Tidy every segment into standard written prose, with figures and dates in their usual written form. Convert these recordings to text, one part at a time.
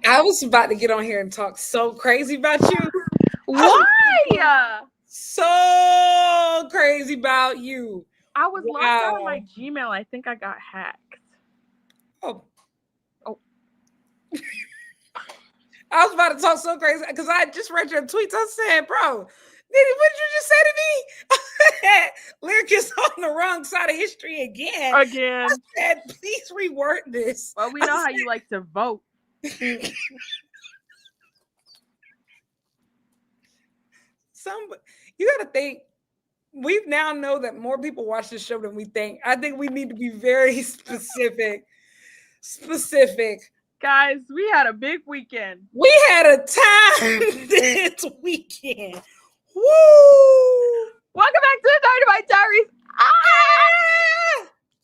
I was about to get on here and talk so crazy about you. Why? So crazy about you. I was locked out of my Wow. Gmail. I think I got hacked. Oh, Oh, I was about to talk so crazy because I just read your tweets. I said, bro, what did you just say to me? Lyric is on the wrong side of history again. again. I said, please reword this. Well, we know how you like to vote. Some you gotta think. We now know that more people watch this show than we think. I think we need to be very specific. Specific. Guys, we had a big weekend. We had a time this weekend. Woo! Welcome back to the Dynamite Diaries.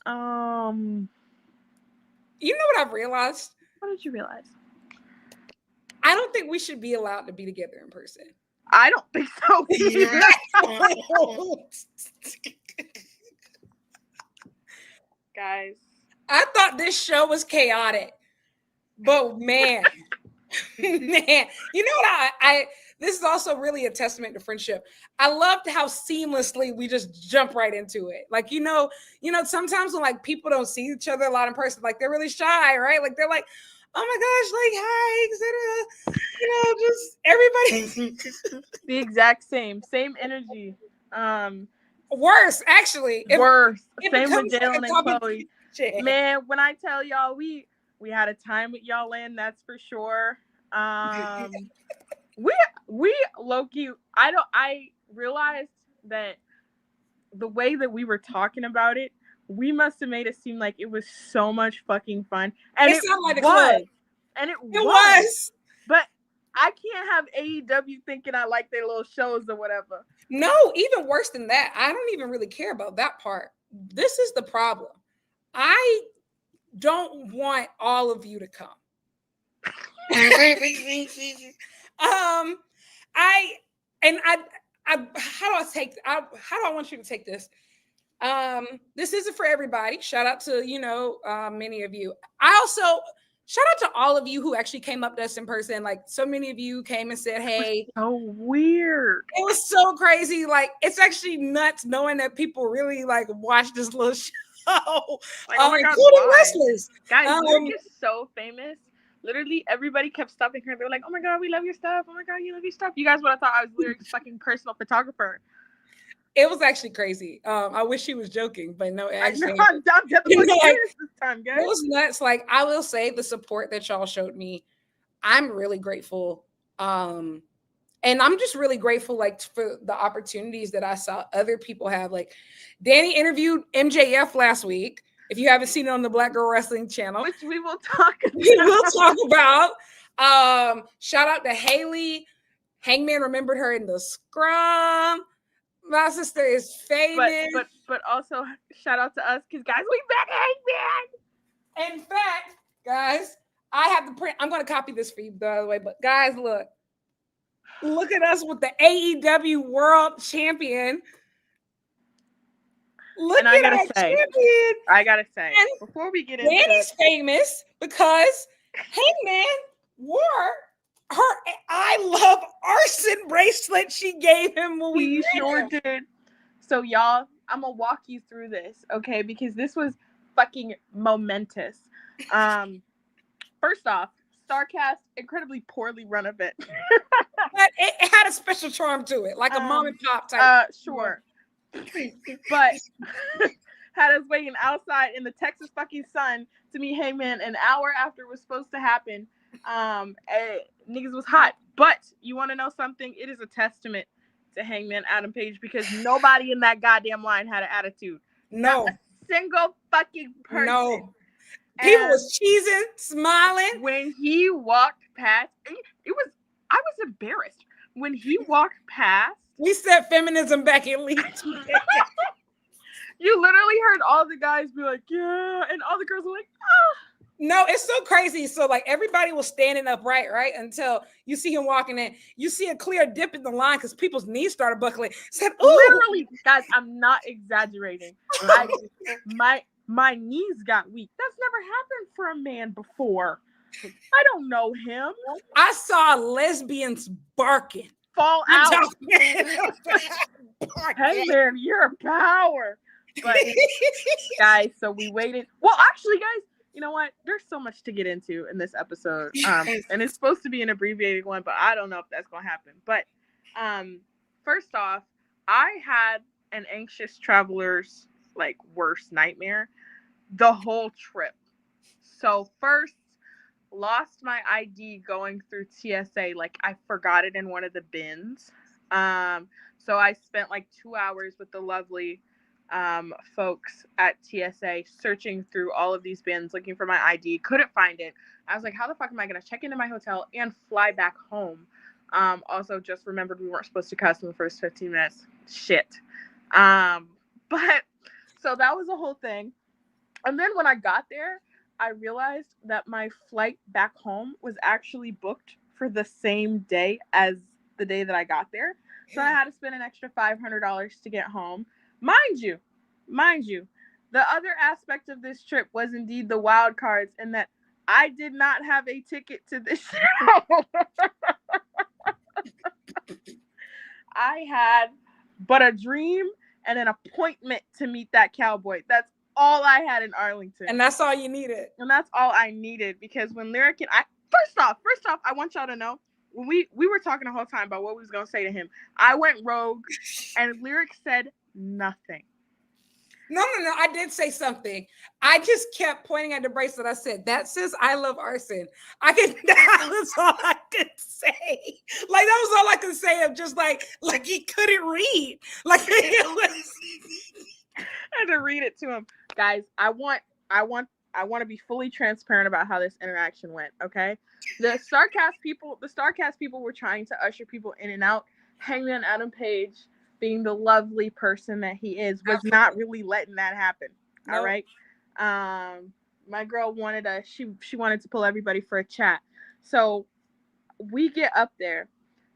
Ah! You know what I've realized? What did you realize? I don't think we should be allowed to be together in person. I don't think so either. Guys. I thought this show was chaotic. But man, you know what I this is also really a testament to friendship. I loved how seamlessly we just jump right into it. Like, you know, sometimes when like people don't see each other a lot in person, like they're really shy, right? Like they're like, oh my gosh, like hi, etc. Just everybody The exact same energy. worse, actually. Worse. It Same with becomes like a Dylan and topic Chloe. shit. Man, when I tell y'all we had a time with y'all in, that's for sure. We low-key, I realized that the way that we were talking about it, we must have made it seem like it was so much fucking fun. And it sounded like a club. And it was. But I can't have AEW thinking I like their little shows or whatever. No, even worse than that. I don't even really care about that part. This is the problem. I don't want all of you to come. How do I want you to take this? This isn't for everybody. Shout out to, many of you. I also shout out to all of you who actually came up to us in person. Like so many of you came and said, hey. So weird. It was so crazy. Like it's actually nuts knowing that people really like watch this little show. Like, oh my God, including wrestlers. Guys, Lyric is so famous. Literally, everybody kept stopping her. They were like, oh my God, we love your stuff. Oh my God, you love your stuff. You guys would have thought I was Lyric's fucking personal photographer. It was actually crazy. I wish she was joking, but no, actually. I'm definitely serious this time, guys. It was nuts. Like, I will say the support that y'all showed me, I'm really grateful. And I'm just really grateful, like, for the opportunities that I saw other people have. Like, Dani interviewed MJF last week. If you haven't seen it on the Black Girl Wrestling channel, which we will talk about. Shout out to Haley. Hangman remembered her in the scrum. My sister is famous. But also shout out to us because guys, we back Hangman. In fact, guys, I have the print. I'm going to copy this for you, by the way. But guys, look at us with the AEW World Champion. Look at our champion. I gotta say, and before we get into Dani's famous because Hangman wore her I Love Arson bracelet she gave him when we sure did. So y'all, I'm gonna walk you through this, okay? Because this was fucking momentous. First off, StarCast, incredibly poorly run event. But it had a special charm to it, like a mom and pop type. Sure. But had us waiting outside in the Texas fucking sun to meet Hangman an hour after it was supposed to happen. Niggas was hot. But you want to know something? It is a testament to Hangman Adam Page because nobody in that goddamn line had an attitude. No. Not a single fucking person. No. People was cheesing, smiling. When he walked past, I was embarrassed. When he walked past, we set feminism back in league. You literally heard all the guys be like, yeah, and all the girls were like, ah. No, it's so crazy. So like everybody was standing up right? Until you see him walking in. You see a clear dip in the line because people's knees started buckling. Said, literally, guys, I'm not exaggerating. My knees got weak. That's never happened for a man before. I don't know him. I saw lesbians barking. Fall out. Hey man, you're a power. But guys, so we waited. Well, actually, guys, you know what? There's so much to get into in this episode. And it's supposed to be an abbreviated one, but I don't know if that's gonna happen. But first off, I had an anxious traveler's like worst nightmare the whole trip. So first, lost my ID going through TSA. Like I forgot it in one of the bins. So I spent like 2 hours with the lovely folks at TSA searching through all of these bins looking for my ID. Couldn't find it. I was like, how the fuck am I gonna check into my hotel and fly back home? Also just remembered we weren't supposed to cuss in the first 15 minutes. Shit. But so that was the whole thing. And then when I got there, I realized that my flight back home was actually booked for the same day as the day that I got there. So I had to spend an extra $500 to get home. Mind you, the other aspect of this trip was indeed the wild cards, in that I did not have a ticket to this show. I had but a dream and an appointment to meet that cowboy. That's all I had in Arlington. And that's all you needed. And that's all I needed, because when Lyric and I first off, I want y'all to know, when we were talking the whole time about what we was gonna say to him, I went rogue and Lyric said nothing. No, I did say something. I just kept pointing at the bracelet. I said, that says I love arson. That was all I could say. Like, that was all I could say, of just like he couldn't read. Like, it was. I had to read it to him. Guys, I want to be fully transparent about how this interaction went, okay? The Starcast people were trying to usher people in and out. Hangman Adam Page, being the lovely person that he is, was not really letting that happen. Nope. All right. My girl wanted she wanted to pull everybody for a chat. So we get up there,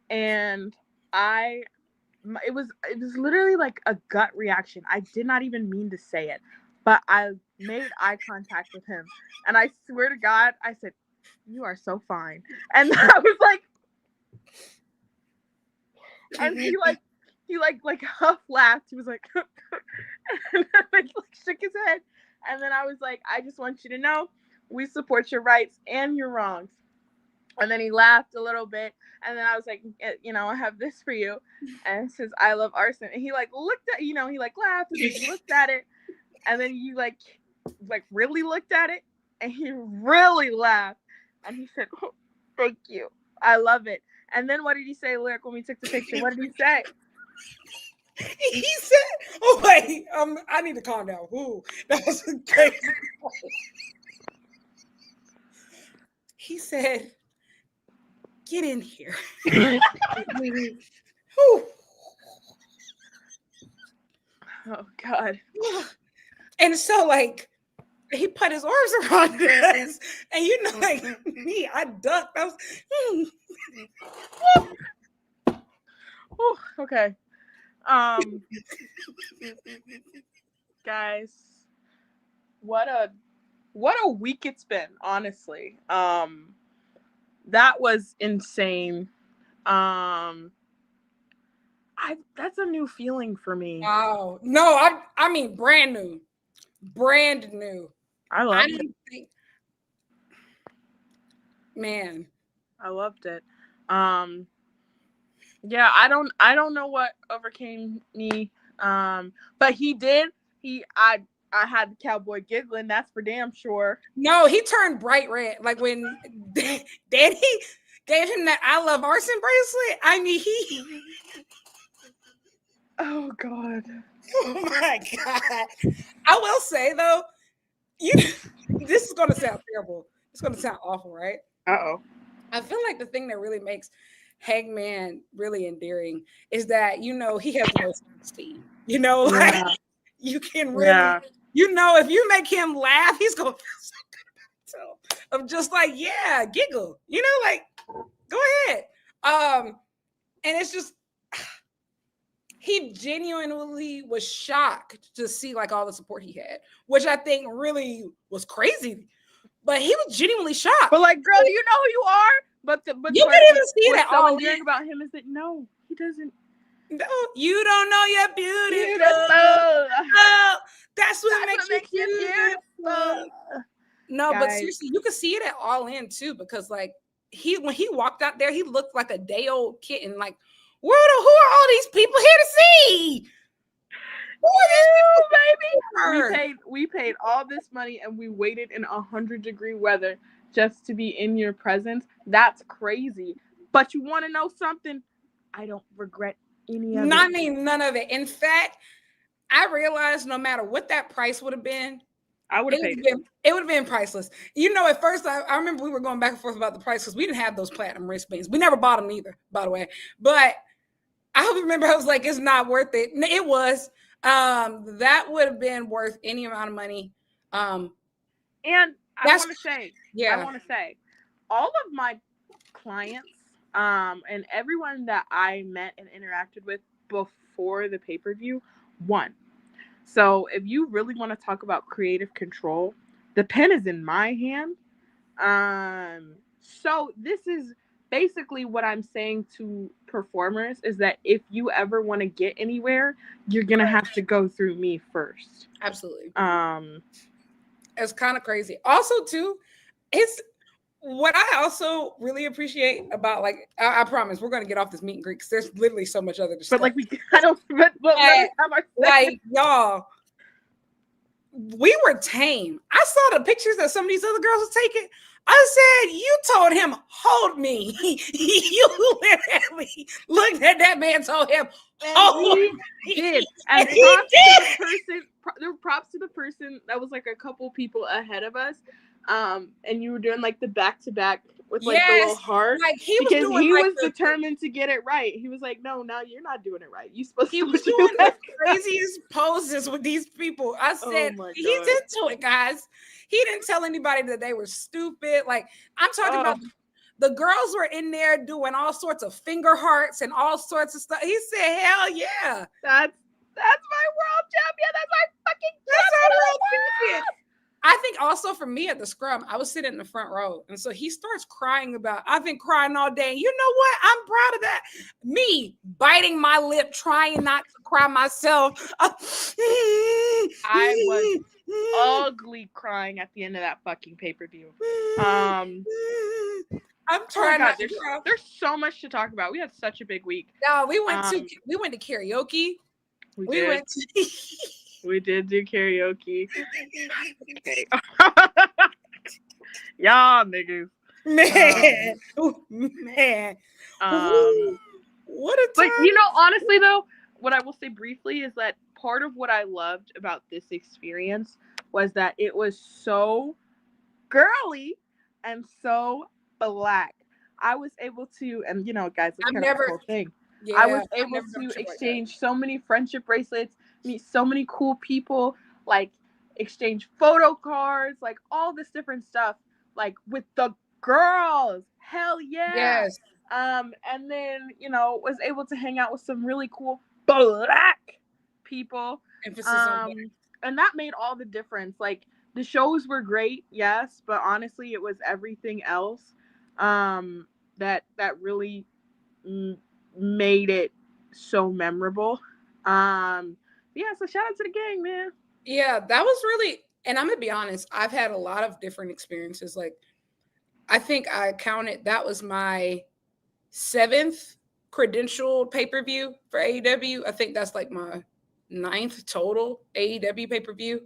and it was literally like a gut reaction. I did not even mean to say it, but I made eye contact with him, and I swear to God, I said, "You are so fine," and I was like, and he huff laughed. He was like, and I shook his head, and then I was like, "I just want you to know, we support your rights and your wrongs." And then he laughed a little bit, and then I was like, I have this for you, and it says I love arson. And he looked at, he laughed, and he looked at it, and then he really looked at it, and he really laughed, and he said, "Oh, thank you, I love it." And then what did he say, Lyric, when we took the picture? What did he say? He said, "Oh wait, I need to calm down." Ooh, that was crazy. He said, "Get in here." Oh God. And so he put his arms around us, and like me, I ducked. I was okay. Guys, what a week it's been, honestly. That was insane. That's a new feeling for me. Wow. No, I mean brand new. I loved it. Man, I loved it. Yeah, I don't know what overcame me. But he did. I had the cowboy giggling, that's for damn sure. No, he turned bright red. Like when Dani gave him that I love arson bracelet. I mean, oh God. Oh my God. I will say though, this is gonna sound terrible. It's gonna sound awful, right? Uh-oh. I feel like the thing that really makes Hangman really endearing is that he has no self-esteem. You can really, if you make him laugh, he's gonna feel so good about himself. I'm just like, yeah, giggle. Go ahead. And it's just he genuinely was shocked to see all the support he had, which I think really was crazy. but he was genuinely shocked. But like, girl, do you know who you are? But you can even see it so all endearing about him is that no, he doesn't. No, you don't know you're beautiful. Oh, that's what makes you beautiful. No, Guys. but seriously, you can see it at All In too, because like when he walked out there, he looked like a day old kitten. Like, who are all these people here to see? Who are these people? We paid all this money and we waited in 100-degree weather just to be in your presence. That's crazy. But you want to know something? I don't regret any of it. I mean, none of it. In fact, I realized no matter what that price would have been, I would have paid it. It would have been priceless. You know, at first, I remember we were going back and forth about the price because we didn't have those platinum wristbands. We never bought them either, by the way. But I remember I was like, it's not worth it. It was. That would have been worth any amount of money. And I want to say, all of my clients, and everyone that I met and interacted with before the pay-per-view won. So if you really want to talk about creative control, the pen is in my hand. So this is basically what I'm saying to performers is that if you ever want to get anywhere, you're going to have to go through me first. Absolutely. It's kind of crazy. Also, too, it's what I also really appreciate about, like, I promise we're going to get off this meet and greet because there's literally so much other stuff. But like, like, y'all, we were tame. I saw the pictures that some of these other girls were taking. I said, you told him, hold me. You literally looked at that man, told him, hold me. Did. And props to the person that was like a couple people ahead of us. And you were doing like the back-to-back with like the little heart. Like he was determined to get it right. He was like, no, you're not doing it right. You supposed to do the craziest poses with these people. I said, he's into it, guys. He didn't tell anybody that they were stupid. Like, I'm talking about the girls were in there doing all sorts of finger hearts and all sorts of stuff. He said, hell yeah. That's my world champion. That's my fucking world champion. I think also for me at the scrum, I was sitting in the front row. And so he starts crying about, I've been crying all day. You know what? I'm proud of that. Me biting my lip, trying not to cry myself. I was ugly crying at the end of that fucking pay-per-view. I'm trying not to cry. There's so much to talk about. We had such a big week. No, we went to karaoke. We did do karaoke. Okay. Y'all niggas. Man. What a time. But honestly though, what I will say briefly is that part of what I loved about this experience was that it was so girly and so black. I was able to, and guys, it's kind of the whole thing. Yeah, I was able to exchange so many friendship bracelets, meet so many cool people, like exchange photo cards, like all this different stuff, like with the girls. Hell yeah. Yes. And then, was able to hang out with some really cool black people. Emphasis on black. And that made all the difference. Like the shows were great, yes, but honestly, it was everything else that really made it so memorable. So shout out to the gang, man. Yeah, that was really, and I'm gonna be honest, I've had a lot of different experiences. Like I think I counted that was my 7th credentialed pay-per-view for AEW. I think that's like my 9th total AEW pay-per-view.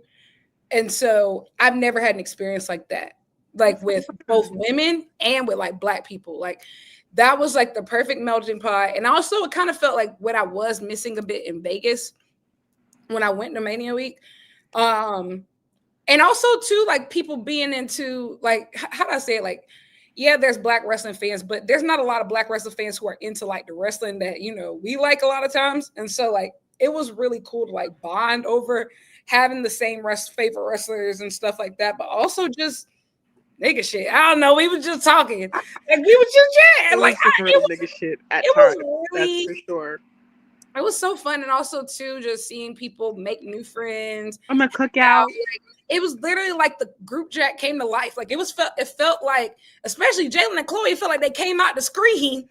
And so I've never had an experience like that, like with both women and with like black people. Like that was like the perfect melting pot. And also it kind of felt like what I was missing a bit in Vegas when I went to Mania Week. And also too, like people being into, like, how do I say it? Like, yeah, there's black wrestling fans, but there's not a lot of black wrestling fans who are into like the wrestling that, we like a lot of times. And so like, it was really cool to like bond over having the same favorite wrestlers and stuff like that, but also just nigga shit. I don't know. We were just talking. Like we were just chatting. Like nigga shit at times. Really, that's for sure. It was so fun. And also too, just seeing people make new friends. I'm a cookout. it was literally like the group chat came to life. Like it felt like, especially Jalen and Chloe, felt like they came out the screen.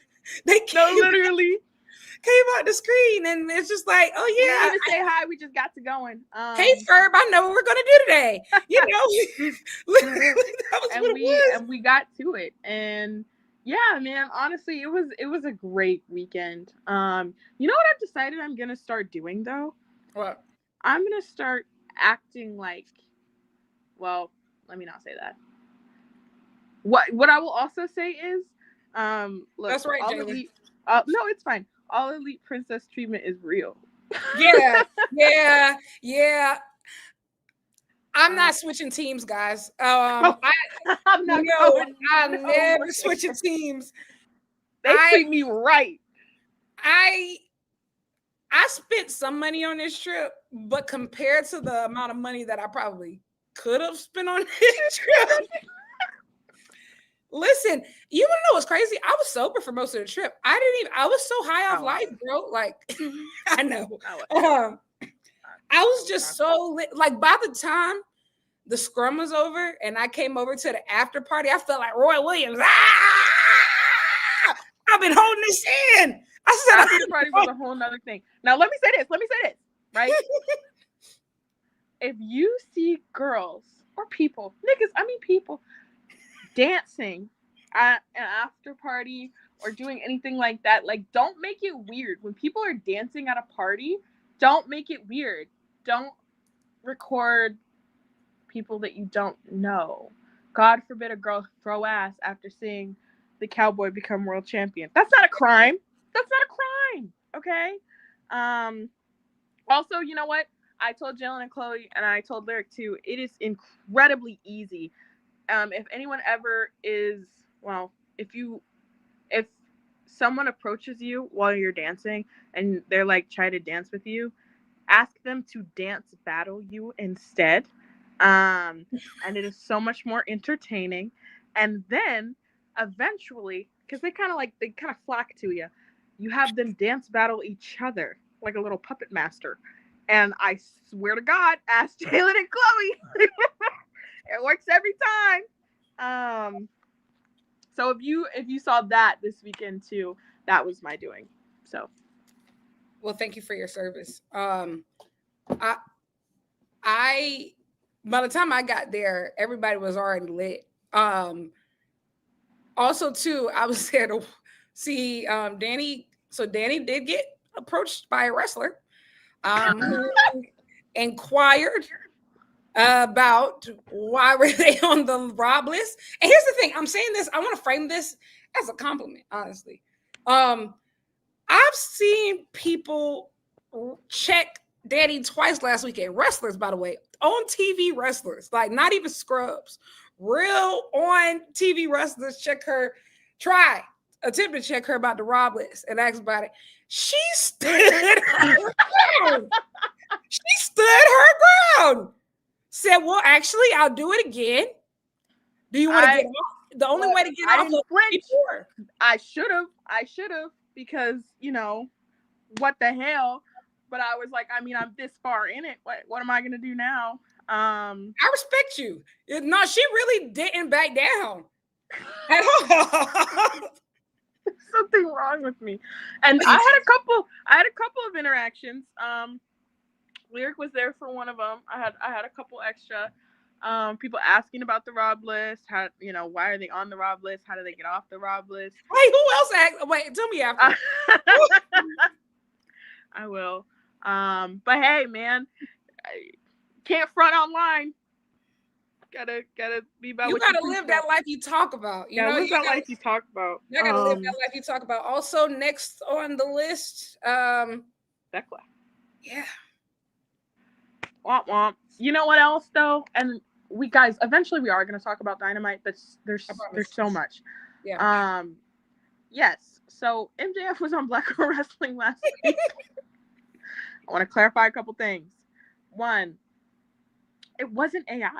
Literally came out the screen, and it's just like, oh yeah, we didn't even say hi. We just got to going. Hey Ferb, I know what we're gonna do today. You know, literally, that was what it was. And we got to it, and yeah, man. Honestly, it was a great weekend. You know what I've decided I'm gonna start doing though? What? I'm gonna start acting like. Well, let me not say that. What I will also say is, look, that's right, Jalen. No, it's fine. All elite princess treatment is real. Yeah. I'm not switching teams, guys. I'm not. I'm never switching teams. They treat me right. I spent some money on this trip, but compared to the amount of money that I probably could have spent on this trip. Listen, you want to know what's crazy? I was sober for most of the trip. I was so high off life, bro. Like, I know. I was just so lit. Like, by the time the scrum was over and I came over to the after party, I felt like Roy Williams. I've been holding this in. I said, after party was a whole nother thing. Now, let me say this, right? If you see girls or people, people dancing at an after party or doing anything like that, like, don't make it weird. When people are dancing at a party, don't make it weird. Don't record people that you don't know. God forbid a girl throw ass after seeing the cowboy become world champion. That's not a crime. Okay? Also, you know what? I told Jalen and Chloe, and I told Lyric too, it is incredibly easy. If anyone ever is, if someone approaches you while you're dancing and they're like, try to dance with you, ask them to dance battle you instead. And it is so much more entertaining. And then eventually, because they kind of flock to you, you have them dance battle each other like a little puppet master. And I swear to God, ask Jalen and Chloe. It works every time. So if you saw that this weekend too, that was my doing. So, well, thank you for your service. I by the time I got there, everybody was already lit. Also too, I was there to see Dani. So Dani did get approached by a wrestler who inquired about why were they on the Rob list. And here's the thing, I'm saying this, I want to frame this as a compliment, honestly. I've seen people check Dani twice last weekend, wrestlers, by the way, on TV wrestlers, like not even scrubs, real on TV wrestlers attempt to check her about the Rob list and ask about it. She stood her ground. Said, well, actually, I'll do it again. Do you want to get off? The only way to get off was before. I should have, because, what the hell? But I was like, I'm this far in it. What am I going to do now? I respect you. No, she really didn't back down at all. Something wrong with me. And I had a couple of interactions. Lyric was there for one of them. I had a couple extra. People asking about the Rob list. How, why are they on the Rob list? How do they get off the Rob list? Wait, who else asked? Wait, tell me after. I will. But hey, man, can't front online. Gotta be about. You gotta live that life you talk about. You live that life you talk about. You gotta live that life you talk about. Also, next on the list, Becla. Yeah. Womp womp. You know what else though? And we guys, eventually we are going to talk about Dynamite, but there's so much. Yeah. Yes. So MJF was on Black Girl Wrestling last week. I want to clarify a couple things. One, it wasn't AI.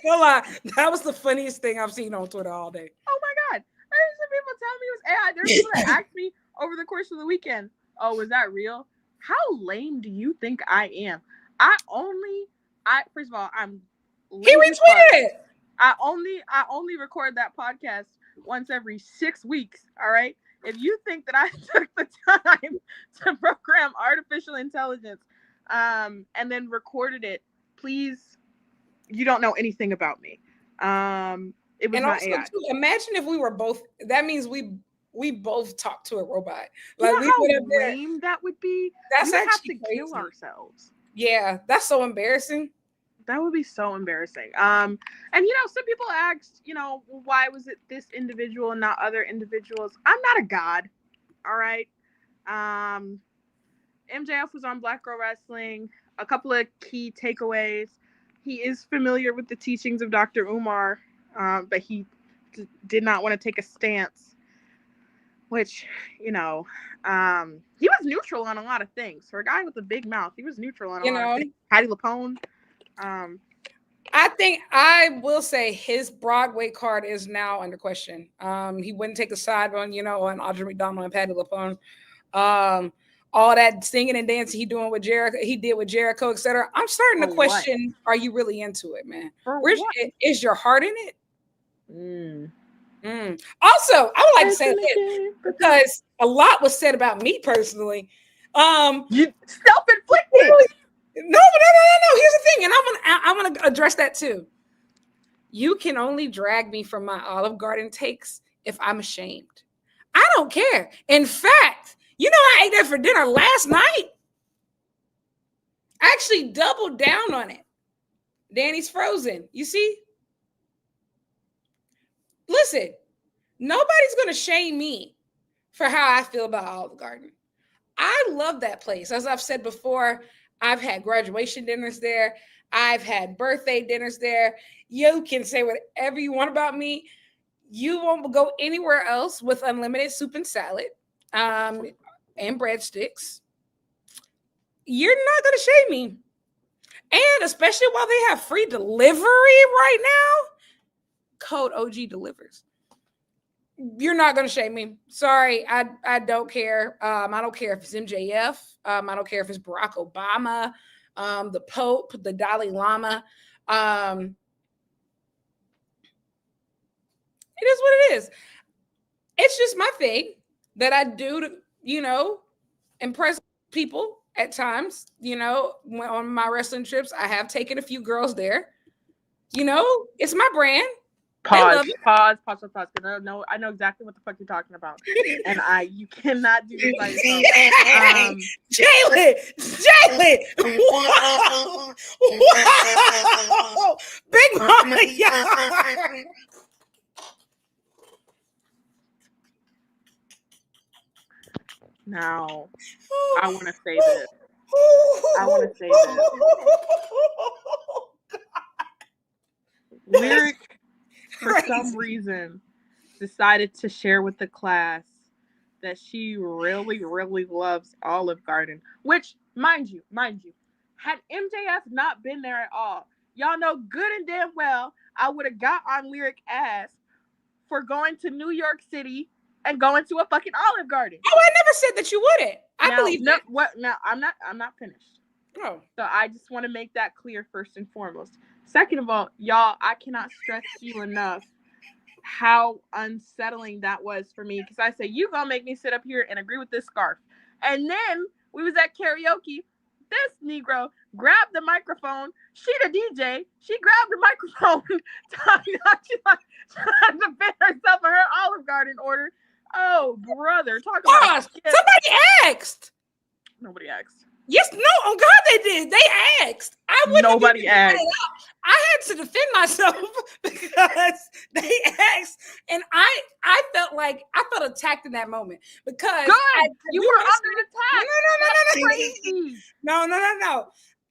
Hold on. That was the funniest thing I've seen on Twitter all day. Oh my God. There's some people telling me it was AI. There's people that asked me over the course of the weekend, oh, was that real? How lame do you think I am? I only first of all, I'm He retweeted it. I only record that podcast once every 6 weeks. All right. If you think that I took the time to program artificial intelligence, and then recorded it, please, you don't know anything about me. It was not AI. Too, imagine if we were both. That means we both talk to a robot. Like, you know how lame that would be? That's we actually have to kill ourselves. Yeah, that's so embarrassing. That would be so embarrassing. And some people asked, why was it this individual and not other individuals? I'm not a god. All right. MJF was on Black Girl Wrestling. A couple of key takeaways. He is familiar with the teachings of Dr. Umar, but he did not want to take a stance, which, he was neutral on a lot of things. For a guy with a big mouth, he was neutral on a lot of things. Patty LaPone. I think I will say his Broadway card is now under question. He wouldn't take a side on Audrey McDonald and Patty LaPone. All that singing and dancing he did with Jericho, etc. I'm starting to question: are you really into it, man? Is your heart in it? Also, I would like to say this because a lot was said about me personally. You self-inflicted. No. Here's the thing, and I want to address that too. You can only drag me from my Olive Garden takes if I'm ashamed. I don't care. In fact, I ate that for dinner last night. I actually doubled down on it. Dani's frozen. You see? Listen, nobody's going to shame me for how I feel about Olive Garden. I love that place. As I've said before, I've had graduation dinners there. I've had birthday dinners there. You can say whatever you want about me. You won't go anywhere else with unlimited soup and salad and breadsticks. You're not going to shame me. And especially while they have free delivery right now, code OG delivers. You're not going to shame me. Sorry, I don't care. I don't care if it's MJF. I don't care if it's Barack Obama, the Pope, the Dalai Lama. It is what it is. It's just my thing that I do to, impress people at times. On my wrestling trips, I have taken a few girls there. It's my brand. Pause. I know exactly what the fuck you're talking about. And you cannot do this by yourself. Jalen! Wow! Big Mama Yarn! Now, I want to say this. Lyric, for some reason, decided to share with the class that she really, really loves Olive Garden. Which, mind you, had MJF not been there at all, y'all know good and damn well I would have got on Lyric ass for going to New York City and going to a fucking Olive Garden. Oh, I never said that you wouldn't. I believe that. No, I'm not finished. Oh. So I just want to make that clear first and foremost. Second of all, y'all, I cannot stress to you enough how unsettling that was for me. Because I say, you gonna make me sit up here and agree with this scarf. And then we was at karaoke. This Negro grabbed the microphone. She the DJ. She grabbed the microphone. Trying to fit herself in her Olive Garden order. Oh, brother. Talk about somebody asked. Nobody asked. Yes, no, oh God, they did. They asked. Nobody asked. I had to defend myself because they asked, and I felt attacked in that moment because you were under attack. No.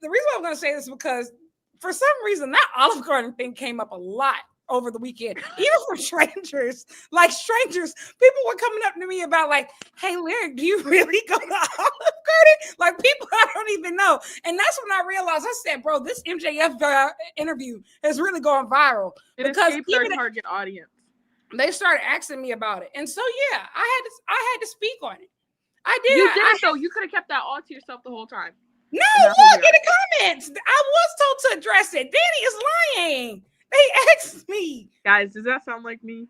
The reason why I'm going to say this is because for some reason that Olive Garden thing came up a lot over the weekend, even from strangers. People were coming up to me about hey, Lyric, do you really go to Olive Garden? People I don't even know. And that's when I realized, I said, bro, this MJF interview has really gone viral. It escaped their target audience. They started asking me about it. And so, yeah, I had to speak on it. I did. You did, so you could have kept that all to yourself the whole time. No, look in the comments. I was told to address it. Dani is lying. They asked me. Guys, does that sound like me?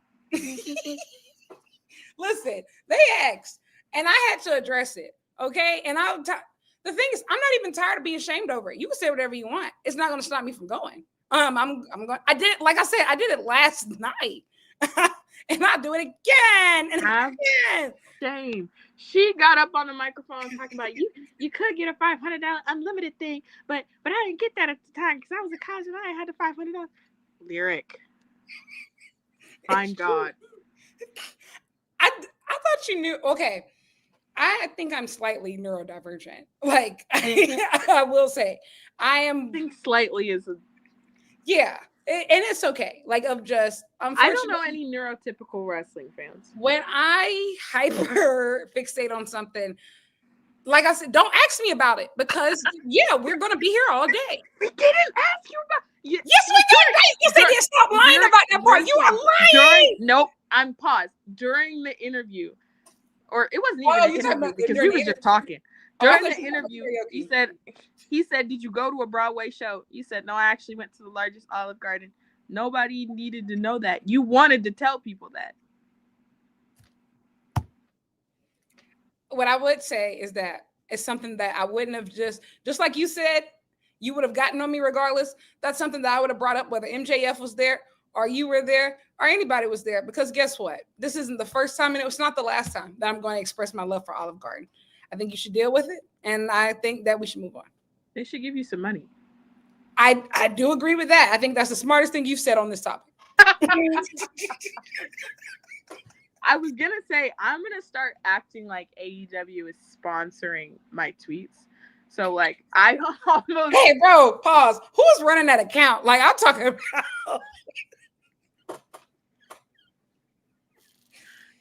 Listen, they asked, and I had to address it. Okay, and the thing is, I'm not even tired of being shamed over it. You can say whatever you want. It's not going to stop me from going. I'm going. I did, like I said, I did it last night, and I'll do it again and again. Shame. She got up on the microphone talking about you could get a $500 unlimited thing, but I didn't get that at the time because I was a college and I had the $500 lyric. Fine God. I thought you knew. Okay, I think I'm slightly neurodivergent. Like I will say, I am. I think slightly is a. Yeah, and it's okay. Like I don't know any neurotypical wrestling fans. When I hyper fixate on something, like I said, don't ask me about it because we're gonna be here all day. We didn't ask you about. Yes, we did. You said you stop lying about that part. You are lying. Nope. I'm paused during the interview, or it wasn't even an interview because we were just talking. During the interview, he said, "Did you go to a Broadway show?" You said, "No, I actually went to the largest Olive Garden." Nobody needed to know that. You wanted to tell people that. What I would say is that it's something that I wouldn't have just like you said, you would have gotten on me regardless. That's something that I would have brought up whether MJF was there or you were there or anybody was there. Because guess what? This isn't the first time and it was not the last time that I'm going to express my love for Olive Garden. I think you should deal with it. And I think that we should move on. They should give you some money. I do agree with that. I think that's the smartest thing you've said on this topic. I was going to say, I'm going to start acting like AEW is sponsoring my tweets. So, like, I almost... Hey, bro, pause. Who's running that account? Like, I'm talking about...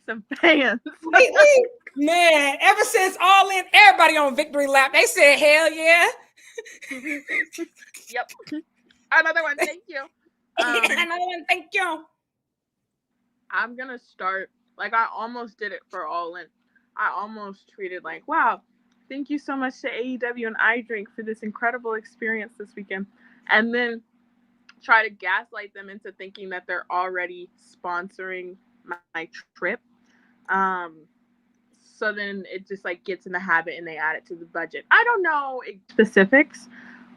some fans. Man, ever since All In, everybody on Victory Lap, they said, hell yeah. Yep. Another one, thank you. Another one, thank you. I'm going to start... Like, I almost did it for All In. I almost tweeted, like, wow, thank you so much to AEW and iDrink for this incredible experience this weekend. And then try to gaslight them into thinking that they're already sponsoring my trip. So then it just, like, gets in the habit and they add it to the budget. I don't know specifics,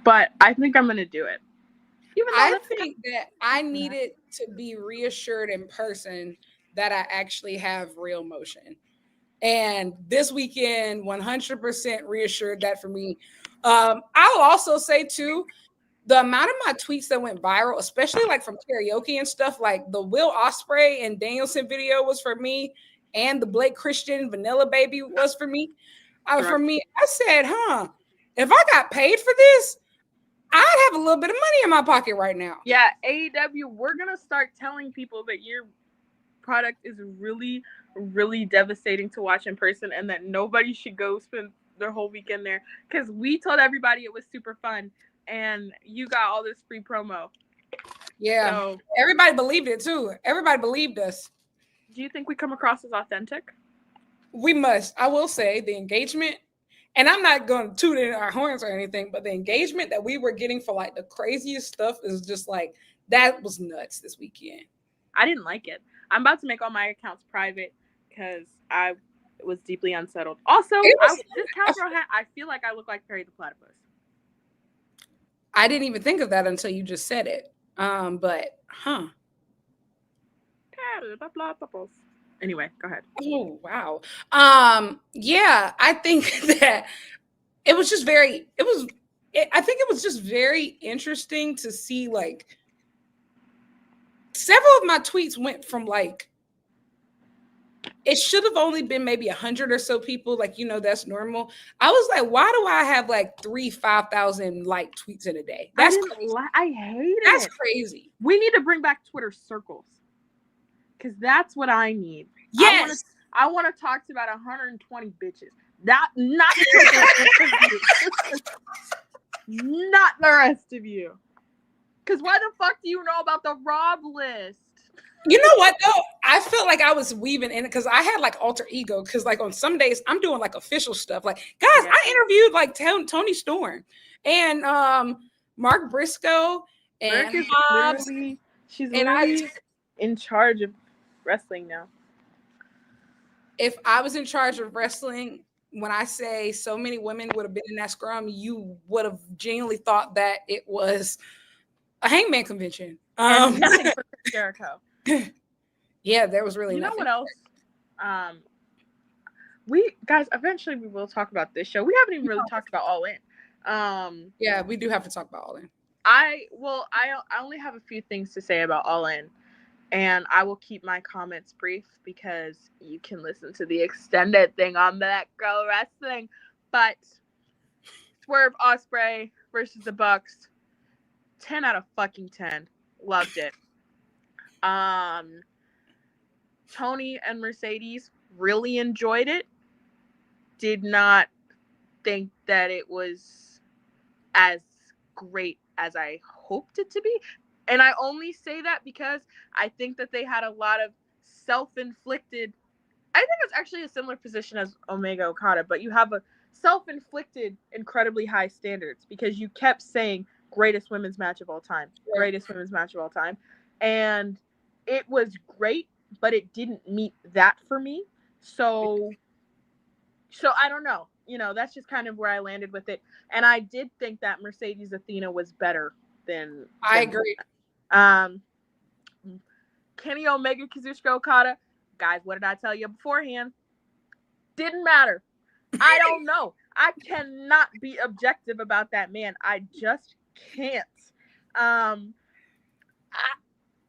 but I think I'm going to do it. I think that I needed to be reassured in person that I actually have real motion. And this weekend, 100% reassured that for me. I'll also say, too, the amount of my tweets that went viral, especially like from karaoke and stuff, like the Will Ospreay and Danielson video was for me, and the Blake Christian Vanilla Baby was for me. For me, I said, if I got paid for this, I'd have a little bit of money in my pocket right now. Yeah, AEW, we're going to start telling people that your product is really, really devastating to watch in person and that nobody should go spend their whole weekend there because we told everybody it was super fun and you got all this free promo. Yeah, so, everybody believed it too. Everybody believed us. Do you think we come across as authentic? We must. I will say the engagement, and I'm not going to toot in our horns or anything, but the engagement that we were getting for like the craziest stuff is just like, that was nuts this weekend. I didn't like it. I'm about to make all my accounts private because I was deeply unsettled. Also, this cowgirl hat, I feel like I look like Perry the Platypus. I didn't even think of that until you just said it. Anyway, go ahead. Oh, wow. Yeah, I think that it was just I think it was just very interesting to see, like, several of my tweets went from like, it should have only been maybe 100 or so people. Like, that's normal. I was like, why do I have like 5,000 like tweets in a day? That's crazy. I hate it. That's crazy. We need to bring back Twitter circles because that's what I need. Yes. I want to talk to about 120 bitches. Not the rest of you. Because why the fuck do you know about the Rob list? You know what though? I felt like I was weaving in it because I had like alter ego. Because like on some days I'm doing like official stuff. Like guys, Yeah. I interviewed like Tony Storm and Mark Briscoe and Merc is Hobbs, literally, she's and literally in charge of wrestling now. if I was in charge of wrestling, when I say so many women would have been in that scrum, you would have genuinely thought that it was a Hangman convention. And nothing for Chris Jericho. Yeah, there was really You know nothing. what else? We guys, eventually we will talk about this show. We haven't even really talked about All In. Yeah, we do have to talk about All In. I only have a few things to say about All In, and I will keep my comments brief because you can listen to the extended thing on That Girl Wrestling. But Swerve Ospreay versus the Bucks, 10 out of fucking 10. Loved it. Tony and Mercedes really enjoyed it. Did not think that it was as great as I hoped it to be. And I only say that because I think that they had a lot of self-inflicted. I think it's actually a similar position as Omega Okada, but you have a self-inflicted incredibly high standards because you kept saying greatest women's match of all time, greatest women's match of all time. And it was great, but it didn't meet that for me. So I don't know. You know, that's just kind of where I landed with it. And I did think that Mercedes Athena was better than I agree. Kenny Omega, Kazuchika Okada. Guys, what did I tell you beforehand? Didn't matter. I don't know. I cannot be objective about that man. I just can't.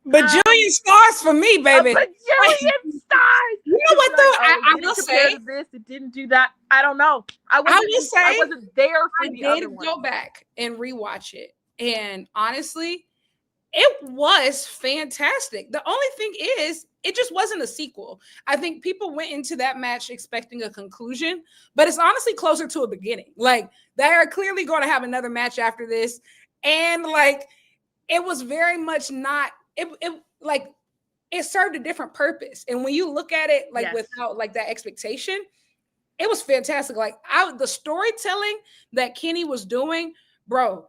Bajillion stars for me, baby. A bajillion stars. You know what though? I will say this. It didn't do that. I don't know. I wasn't there for the other one. I did go back and rewatch it, and honestly, it was fantastic. The only thing is, it just wasn't a sequel. I think people went into that match expecting a conclusion, but it's honestly closer to a beginning. Like they are clearly going to have another match after this, and like it was very much not. It served a different purpose. And when you look at it like without like that expectation, it was fantastic. Like the storytelling that Kenny was doing, bro,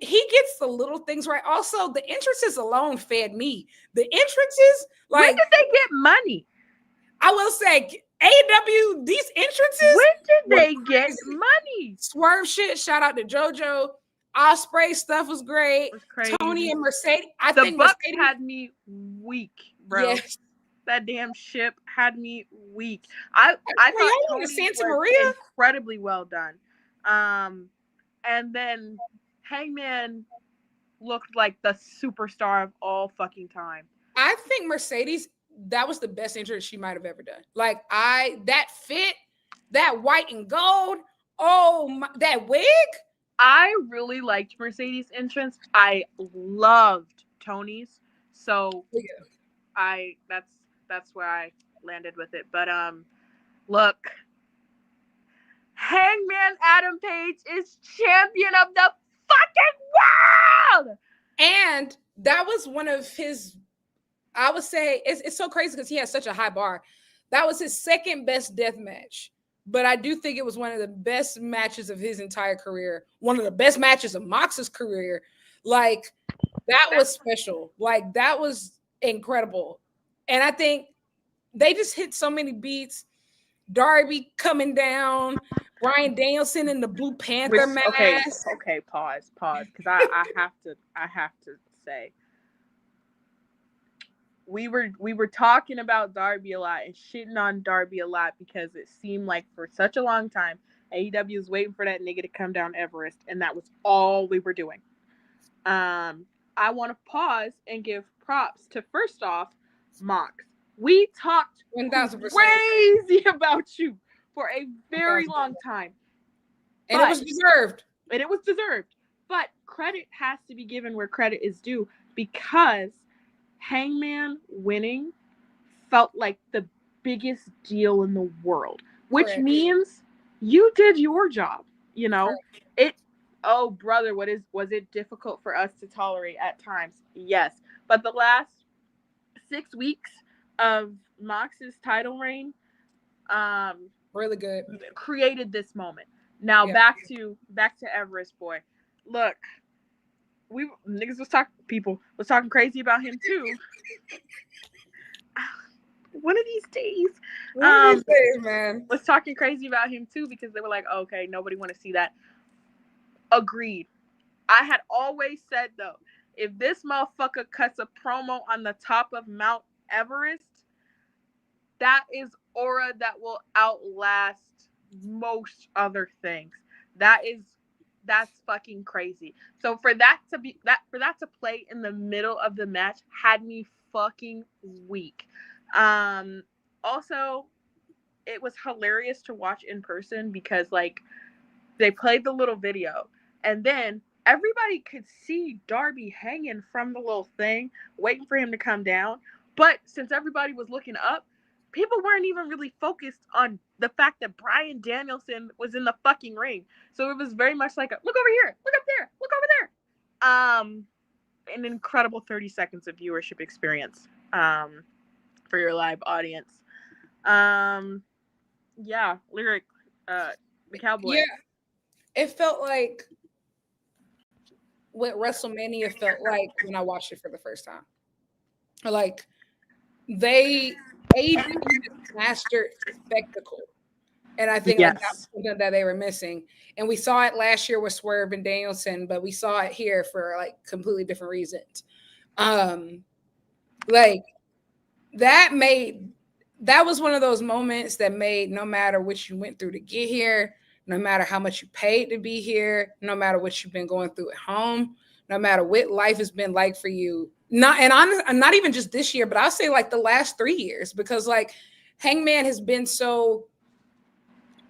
he gets the little things right. Also, the entrances alone fed me. The entrances, like, when did they get money? I will say, AEW, these entrances. When did they get money? Swerve shit. Shout out to JoJo. Ospreay stuff was great. Tony and Mercedes. I think Bucks Mercedes had me weak, bro. Yes. That damn ship had me weak. I thought Tony Santa was Maria incredibly well done. And then Hangman looked like the superstar of all fucking time. I think Mercedes, that was the best entrance she might have ever done. Like that fit, that white and gold. Oh my, that wig. I really liked Mercedes' entrance. I loved Tony's. So that's where I landed with it. But look, Hangman Adam Page is champion of the fucking world. And that was one of his, I would say, it's so crazy because he has such a high bar. That was his second best death match. But I do think it was one of the best matches of his entire career. One of the best matches of Mox's career. Like, that was special. Like, that was incredible. And I think they just hit so many beats. Darby coming down. Bryan Danielson in the Blue Panther mask. Okay, pause. Because I have to say. We were talking about Darby a lot and shitting on Darby a lot because it seemed like for such a long time AEW was waiting for that nigga to come down Everest, and that was all we were doing. I want to pause and give props to, first off, Mox. We talked 1,000% crazy about you for a very long time. And it was deserved. But credit has to be given where credit is due, because Hangman winning felt like the biggest deal in the world, which means you did your job. You know, oh brother, was it difficult for us to tolerate at times? Yes. But the last 6 weeks of Mox's title reign really good. Created this moment. Now back to Everest boy. Look, niggas was talking crazy about him too. One of these days, man, was talking crazy about him too because they were like, oh, okay, nobody want to see that. Agreed. I had always said though, if this motherfucker cuts a promo on the top of Mount Everest, that is aura that will outlast most other things. That's fucking crazy. So for that to play in the middle of the match had me fucking weak. Also, it was hilarious to watch in person because like they played the little video and then everybody could see Darby hanging from the little thing, waiting for him to come down. But since everybody was looking up, people weren't even really focused on the fact that Bryan Danielson was in the fucking ring. So it was very much like, look over here, look up there, look over there. An incredible 30 seconds of viewership experience for your live audience. Yeah, Lyric, the Cowboy. Yeah, it felt like what WrestleMania felt like when I watched it for the first time. Like AEW mastered spectacle. And I think like that was something that they were missing. And we saw it last year with Swerve and Danielson, but we saw it here for like completely different reasons. Like that was one of those moments that made no matter what you went through to get here, no matter how much you paid to be here, no matter what you've been going through at home, no matter what life has been like for you. Not even just this year, but I'll say like the last 3 years, because like Hangman has been so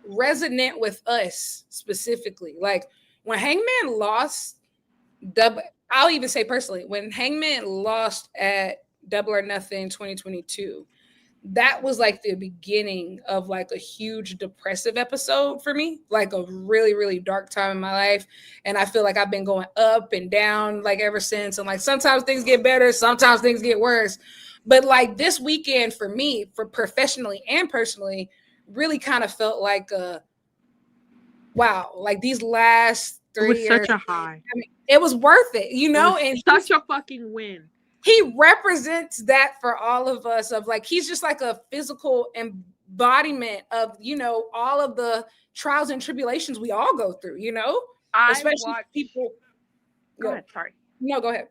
resonant with us specifically. Like when Hangman lost I'll even say personally, when Hangman lost at Double or Nothing 2022, that was like the beginning of like a huge depressive episode for me, like a really, really dark time in my life. And I feel like I've been going up and down like ever since. And like sometimes things get better, sometimes things get worse. But like this weekend for me, for professionally and personally, really kind of felt like wow, like these last 3 years. Such a high. I mean, it was worth it, you know? And such a fucking win. He represents that for all of us, of like, he's just like a physical embodiment of, you know, all of the trials and tribulations we all go through, you know? Especially people. Go ahead, sorry. No, go ahead.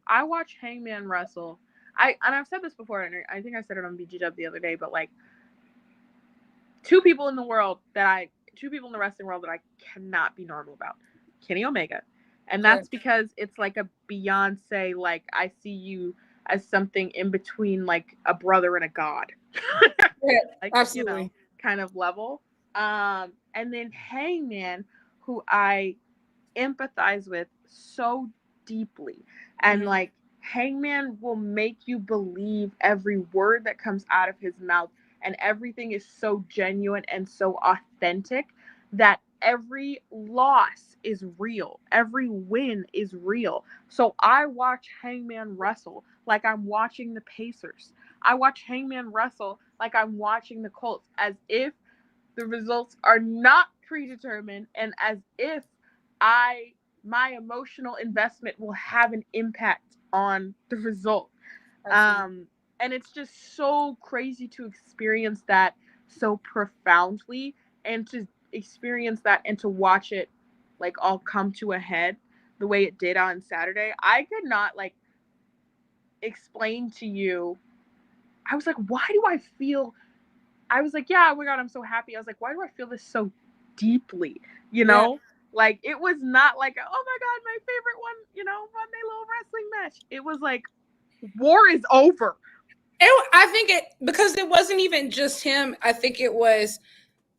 I watch Hangman wrestle. I've said this before, and I think I said it on BGW the other day, but like two people in the wrestling world that I cannot be normal about. Kenny Omega. And that's because it's like a Beyonce, like I see you as something in between like a brother and a god. Like, absolutely. You know, kind of level. And then Hangman, who I empathize with so deeply. And like Hangman will make you believe every word that comes out of his mouth. And everything is so genuine and so authentic that every loss is real. Every win is real. So I watch Hangman wrestle like I'm watching the Pacers. I watch Hangman wrestle like I'm watching the Colts, as if the results are not predetermined and as if my emotional investment will have an impact on the result. And it's just so crazy to experience that so profoundly, and to experience that and to watch it like all come to a head the way it did on Saturday. I could not like explain to you. I was like, why do I feel? I was like, yeah, oh my God, I'm so happy. I was like, why do I feel this so deeply? You know, like it was not like, oh my God, my favorite one, you know, Monday little wrestling match. It was like, war is over. I think because it wasn't even just him. I think it was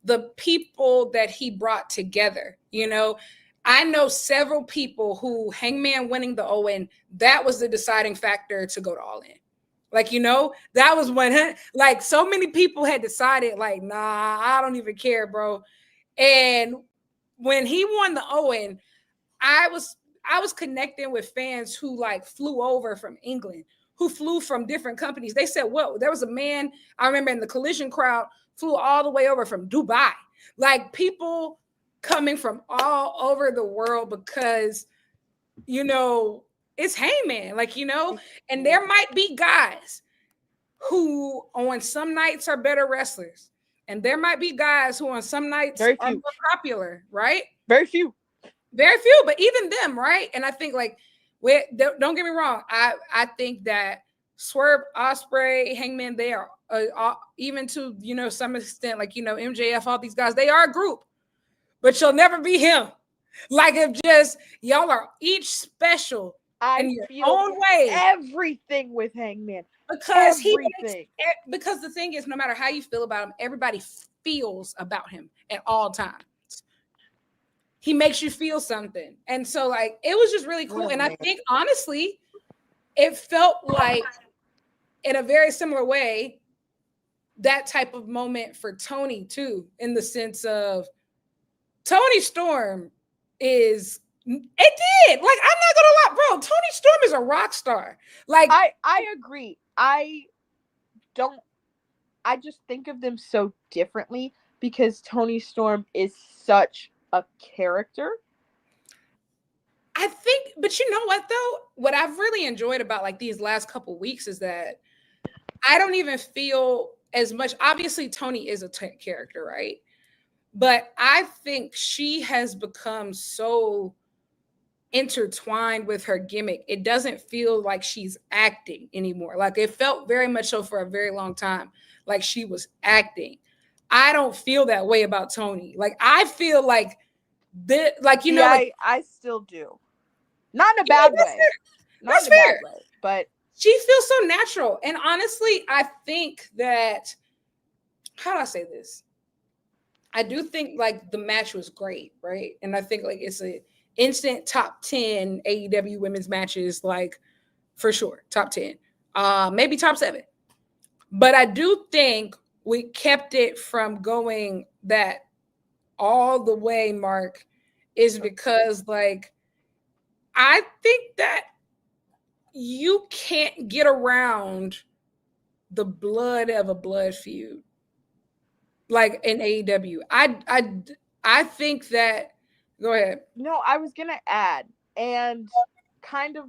the people that he brought together. You know, I know several people who Hangman winning the Owen, that was the deciding factor to go to All In. Like, you know, that was when like so many people had decided like, nah, I don't even care, bro. And when he won the Owen, I was connecting with fans who like flew over from England, who flew from different companies. They said, well, there was a man, I remember in the Collision crowd, flew all the way over from Dubai. Like people coming from all over the world because, you know, it's Hangman, like, you know, and there might be guys who on some nights are better wrestlers. And there might be guys who on some nights are more popular, right? Very few, but even them, right? And I think like, don't get me wrong. I think that Swerve, Ospreay, Hangman, they are even to, you know, some extent, like, you know, MJF, all these guys, they are a group, but you'll never be him. Like if just y'all are each special in your own way. Everything with Hangman. Because because the thing is, no matter how you feel about him, everybody feels about him at all times. He makes you feel something. And so like it was just really cool. And I think honestly, it felt like in a very similar way, that type of moment for Toni too, in the sense of Toni Storm it did. Like, I'm not gonna lie, bro. Toni Storm is a rock star. Like I agree. I just think of them so differently because Toni Storm is such a character. I think, but you know what though? What I've really enjoyed about like these last couple weeks is that I don't even feel as much. Obviously, Toni is a character, right? But I think she has become so intertwined with her gimmick. It doesn't feel like she's acting anymore. Like it felt very much so for a very long time, like she was acting. I don't feel that way about Toni. Like I feel like like, you know, like, I still do. Not in a bad way. That's fair. Bad way, but she feels so natural. And honestly, I think that, how do I say this? I do think like the match was great, right? And I think like it's a instant top 10 AEW women's matches, like for sure, top 10, maybe top 7. But I do think we kept it from going that all the way, Mark, is because like I think that you can't get around the blood of a blood feud like in AEW. I think that, go ahead. No, I was gonna add, and kind of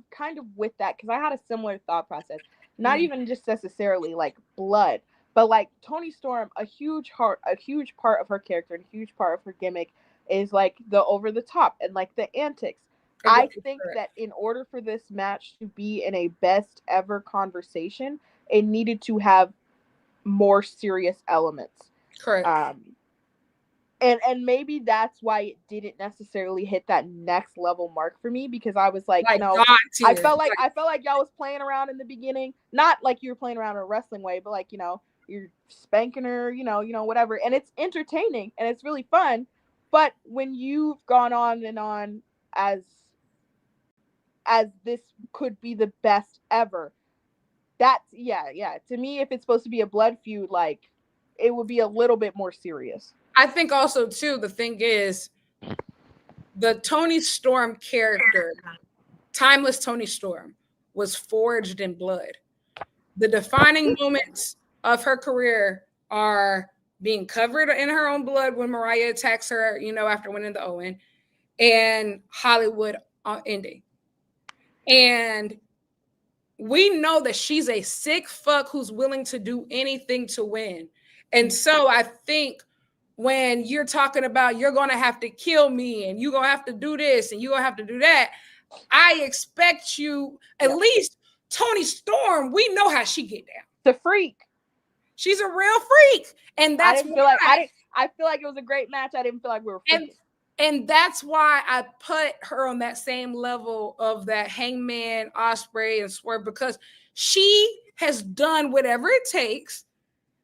with that, because I had a similar thought process. Not even just necessarily like blood, but like Toni Storm, a huge part of her character and a huge part of her gimmick is like the over the top and like the antics. I think that in order for this match to be in a best ever conversation, it needed to have more serious elements. Correct. And maybe that's why it didn't necessarily hit that next level mark for me, because I was like, you know, I felt like y'all was playing around in the beginning, not like you were playing around in a wrestling way, but like, you know, you're spanking her, you know, whatever, and it's entertaining and it's really fun. But when you've gone on and on as this could be the best ever, that's to me, if it's supposed to be a blood feud, like it would be a little bit more serious. I think also too, the thing is the Toni Storm character, timeless Toni Storm, was forged in blood. The defining moments of her career are being covered in her own blood when Mariah attacks her, you know, after winning the Owen, and Hollywood ending. And we know that she's a sick fuck who's willing to do anything to win. And so I think when you're talking about you're going to have to kill me and you're going to have to do this and you're going to have to do that, I expect you, at least Toni Storm, we know how she get down. The freak. She's a real freak. And that's I feel like it was a great match. I didn't feel like we were freaking. And that's why I put her on that same level of that Hangman, Ospreay, and Swerve, because she has done whatever it takes.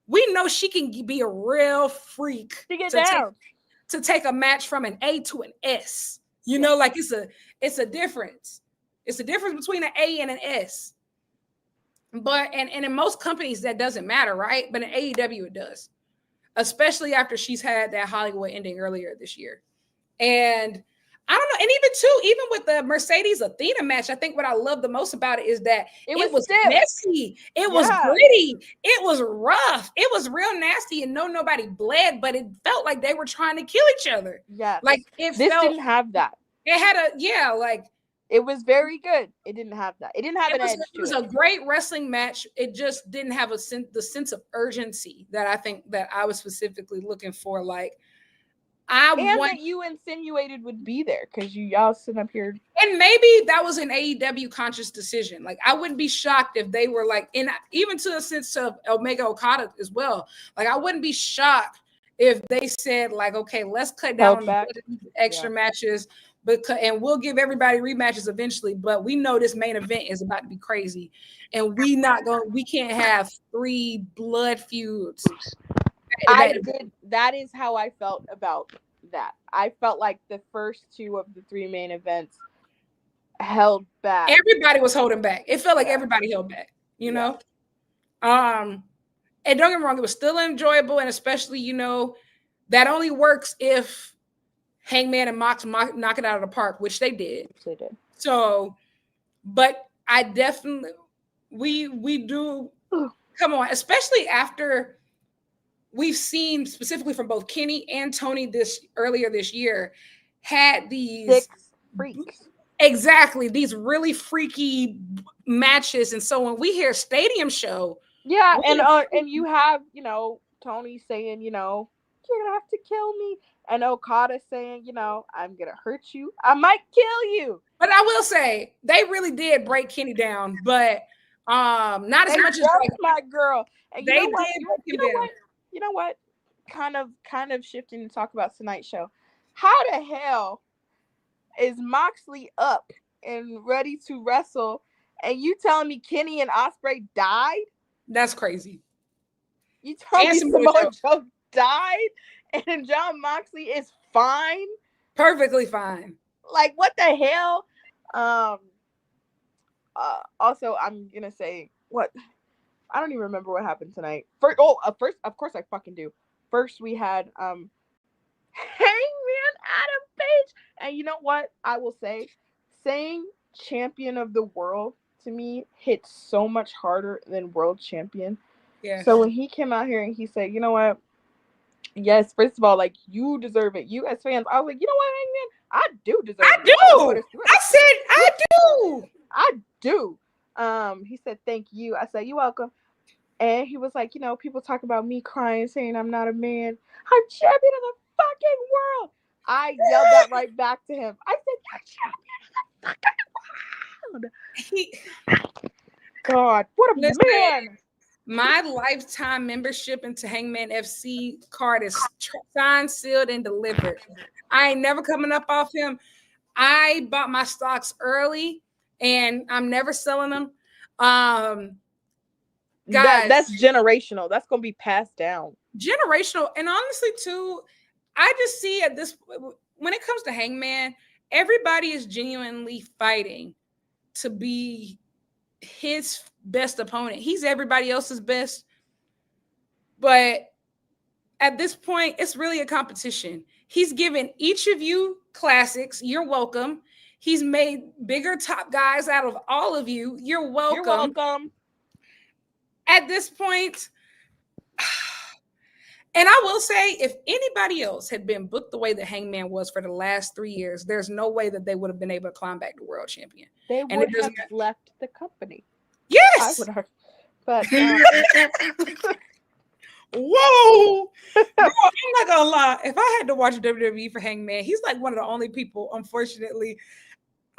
We know she can be a real freak to take a match from an A to an S. You know, like it's a difference. It's a difference between an A and an S. But and in most companies that doesn't matter, right? But in AEW it does, especially after she's had that Hollywood ending earlier this year. And I don't know. And even with the Mercedes Athena match, I think what I love the most about it is that it was messy. It was gritty. It was rough. It was real nasty, and nobody bled, but it felt like they were trying to kill each other. Yeah. Like this didn't have that. It had it was very good. It didn't have that. It didn't have an edge to it. It was a great wrestling match. It just didn't have the sense of urgency that I think that I was specifically looking for. Like, that you insinuated would be there because y'all sitting up here. And maybe that was an AEW conscious decision. Like, I wouldn't be shocked if they were like, and even to the sense of Omega Okada as well. Like, I wouldn't be shocked if they said, like, okay, let's cut down on extra matches, and we'll give everybody rematches eventually. But we know this main event is about to be crazy, and we can't have 3 blood feuds. That is how I felt about that. I felt like the first 2 of the 3 main events held back. Everybody was holding back. It felt like everybody held back, you know? And don't get me wrong, it was still enjoyable, and especially, that only works if Hangman and Mox knock it out of the park, which they did. They did. So, but I definitely, we do, come on, especially after we've seen specifically from both Kenny and Tony earlier this year had these 6 freaks. Exactly. These really freaky matches. And so when we hear stadium show. Yeah. And you have, Tony saying, you're going to have to kill me. And Okada saying, I'm going to hurt you. I might kill you. But I will say they really did break Kenny down, but not as much as my girl. And they did break him down. You know what? Kind of shifting to talk about tonight's show. How the hell is Moxley up and ready to wrestle, and you telling me Kenny and Ospreay died? That's crazy. You telling me Samoa Joe died, and Jon Moxley is fine, perfectly fine. Like, what the hell? Also, I'm gonna say what. I don't even remember what happened tonight. First, of course I fucking do. First, we had Hangman Adam Page. And you know what? I will say, saying champion of the world to me hits so much harder than world champion. Yeah. So when he came out here and he said, you know what? Yes, first of all, like, you deserve it. You as fans, I was like, you know what, Hangman? I do deserve it. I said I do. I do. He said, thank you. I said, you're welcome. And he was like, people talk about me crying, saying I'm not a man. I'm champion of the fucking world. I yelled that right back to him. I said, you're champion of the fucking world. God, what a man. My lifetime membership into Hangman FC card is signed, sealed, and delivered. I ain't never coming up off him. I bought my stocks early, and I'm never selling them. Guys, that's generational. That's going to be passed down. Generational. And honestly, too, I just see when it comes to Hangman, everybody is genuinely fighting to be his best opponent. He's everybody else's best. But at this point, it's really a competition. He's given each of you classics. You're welcome. He's made bigger top guys out of all of you. You're welcome. You're welcome. At this point, and I will say, if anybody else had been booked the way that Hangman was for the last 3 years, there's no way that they would have been able to climb back to world champion. They would have left the company. Yes. I would have. But whoa. Girl, I'm not gonna lie. If I had to watch WWE for Hangman, he's like one of the only people, unfortunately,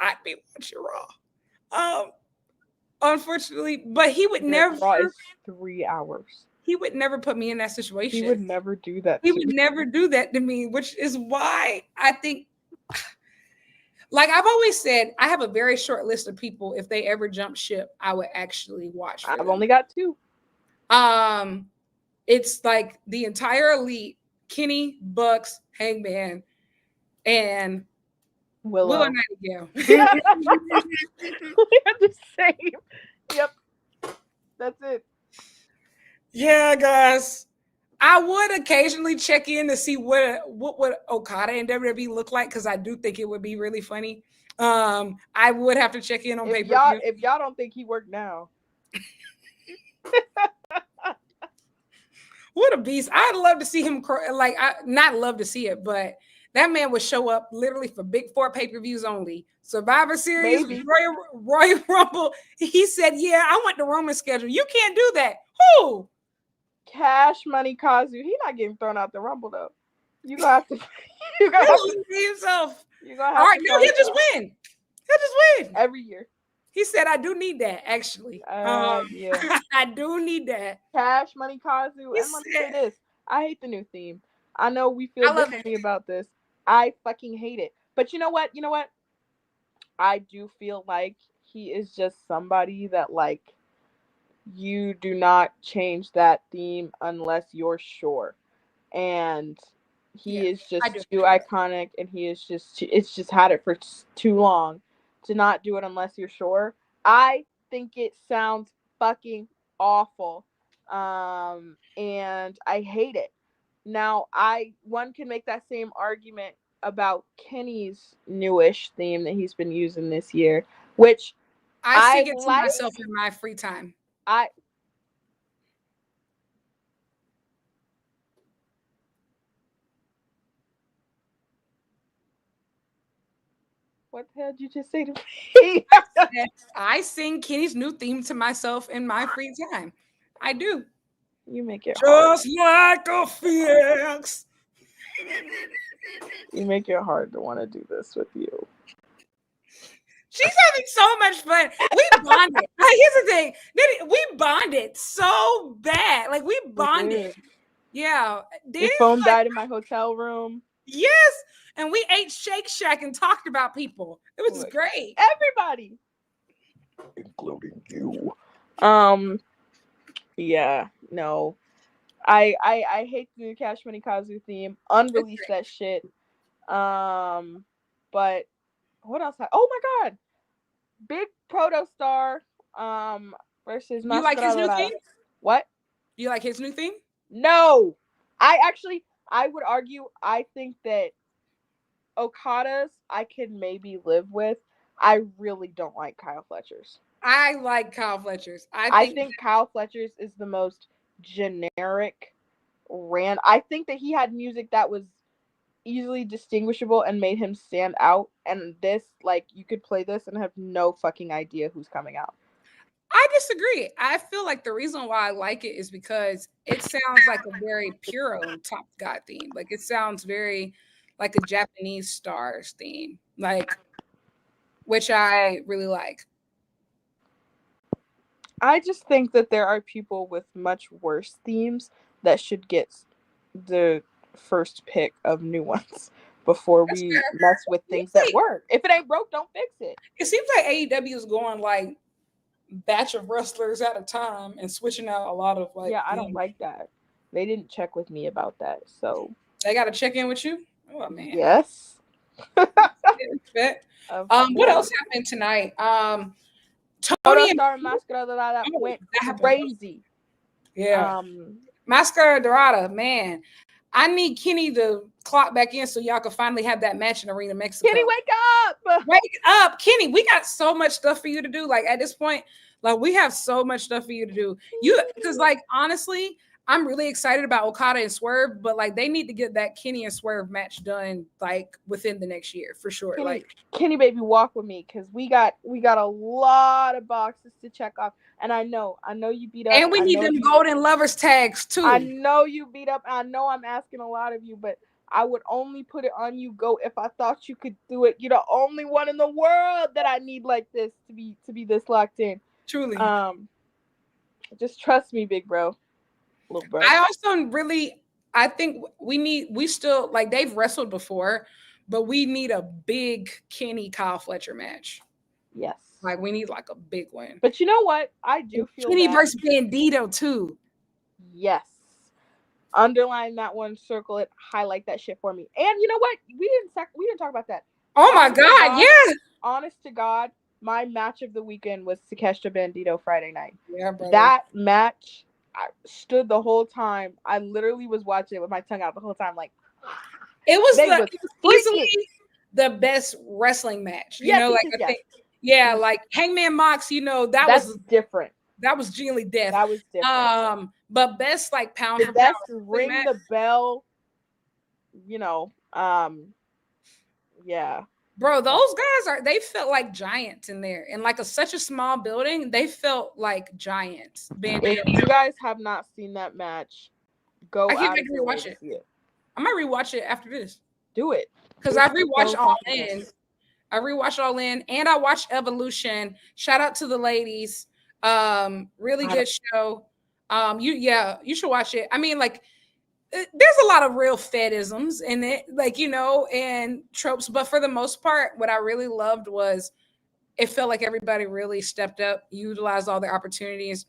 I'd be watching Raw. Unfortunately, but he would never. Raw is 3 hours. He would never put me in that situation. He would never do that. He would never do that to me, which is why I think, like I've always said, I have a very short list of people. If they ever jump ship, I would actually watch. I've only got 2. It's like the entire elite: Kenny, Bucks, Hangman, and Willow Nightingale. We're the same. Yep. That's it. Yeah, guys. I would occasionally check in to see what would Okada and WWE look like, because I do think it would be really funny. I would have to check in on pay-per-view. If y'all don't think he worked now. What a beast. I'd love to see him, not love to see it, but that man would show up literally for Big Four pay-per-views only. Survivor Series, Royal Rumble. He said, yeah, I want the Roman schedule. You can't do that. Who? Cash Money Kazu. He's not getting thrown out the Rumble, though. You gonna have to. You gonna have to see himself. You gonna have all right, to no, he'll just win. He'll just win. Every year. He said, I do need that, actually. Yeah. I do need that. Cash Money Kazu. And let me say this. I hate the new theme. I know we feel differently about this. I fucking hate it. But you know what? I do feel like he is just somebody that, like, you do not change that theme unless you're sure. And he is just too iconic, and it's just had it for too long to not do it unless you're sure. I think it sounds fucking awful. And I hate it. Now, one can make that same argument about Kenny's newish theme that he's been using this year, which I sing it to myself in my free time. What the hell did you just say to me? I sing Kenny's new theme to myself in my free time. I do. You make it just hard. Like a phoenix. You make it hard to want to do this with you. She's having so much fun. We bonded. Here's the thing. We bonded so bad. Like, we bonded. Yeah. Your phone died in my hotel room. Yes. And we ate Shake Shack and talked about people. It was great. Everybody. Including you. Yeah, no. I hate the new Cash Money Kazu theme. Unreleased that shit. But what else? Oh my god. Big Protostar versus Mascara. You like his new theme? What? You like his new theme? No. I would argue, I think that Okada's I could maybe live with. I really don't like Kyle Fletcher's. I like Kyle Fletcher's. I think Kyle Fletcher's is the most generic I think that he had music that was easily distinguishable and made him stand out. And this, like, you could play this and have no fucking idea who's coming out. I disagree. I feel like the reason why I like it is because it sounds like a very pure Top God theme. Like, it sounds very like a Japanese Stars theme, like, which I really like. I just think that there are people with much worse themes that should get the first pick of new ones before we mess with things that work. If it ain't broke, don't fix it. It seems like AEW is going like batch of wrestlers at a time and switching out a lot of like. Yeah, I don't like that. They didn't check with me about that, so they got to check in with you. Oh man. Yes. What else happened tonight? Tony and Mascara Dorada went crazy. Yeah. Mascara Dorada, man. I need Kenny to clock back in so y'all can finally have that match in Arena Mexico. Kenny, wake up! Wake up, Kenny. We got so much stuff for you to do. Like, at this point, like, we have so much stuff for you to do. Because, like, honestly, I'm really excited about Okada and Swerve, but like, they need to get that Kenny and Swerve match done like within the next year for sure. Kenny, baby, walk with me, because we got a lot of boxes to check off, and I know you beat up, and we need them golden lovers tags too. I know you beat up. I know I'm asking a lot of you, but I would only put it on you, Go, if I thought you could do it. You're the only one in the world that I need like this to be this locked in. Truly. Just trust me, big bro. Little bro. I think we still, like, they've wrestled before, but we need a big Kenny Kyle Fletcher match. Yes. Like, we need like a big one. But you know what? I do feel Kenny versus Bandito too. Yes. Underline that one, circle it, highlight that shit for me. And you know what? We didn't talk about that. Oh my God, yeah. Honest to God, my match of the weekend was Takeshita Bandito Friday night. Yeah, brother. That match I stood the whole time. I literally was watching it with my tongue out the whole time, like It was it was easily the best wrestling match. You know, like I yes. think, yeah, like Hangman Mox. You know, That's different. That was genuinely death. That was different. But best like pound The for best pound ring match. the bell. You know, yeah. Bro, those guys they felt like giants in there. In like such a small building, they felt like giants. If you guys have not seen that match, go out of your way to see it. I might rewatch it after this. Do it. Because I rewatched All In. I rewatched All In and I watched Evolution. Shout out to the ladies. Really good show. You should watch it. I mean, like, there's a lot of real fedisms in it, like, you know, and tropes, but for the most part, what I really loved was it felt like everybody really stepped up, utilized all their opportunities.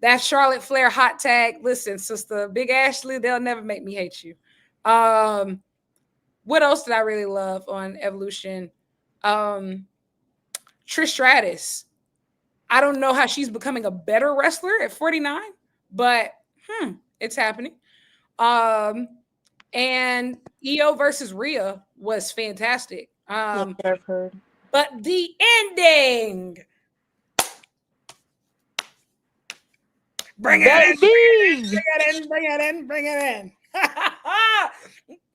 That Charlotte Flair hot tag, listen, sister, Big Ashley, they'll never make me hate you. What else did I really love on Evolution? Trish Stratus. I don't know how she's becoming a better wrestler at 49, but it's happening. And EO versus Rhea was fantastic. I've heard. But the ending. Bring it in.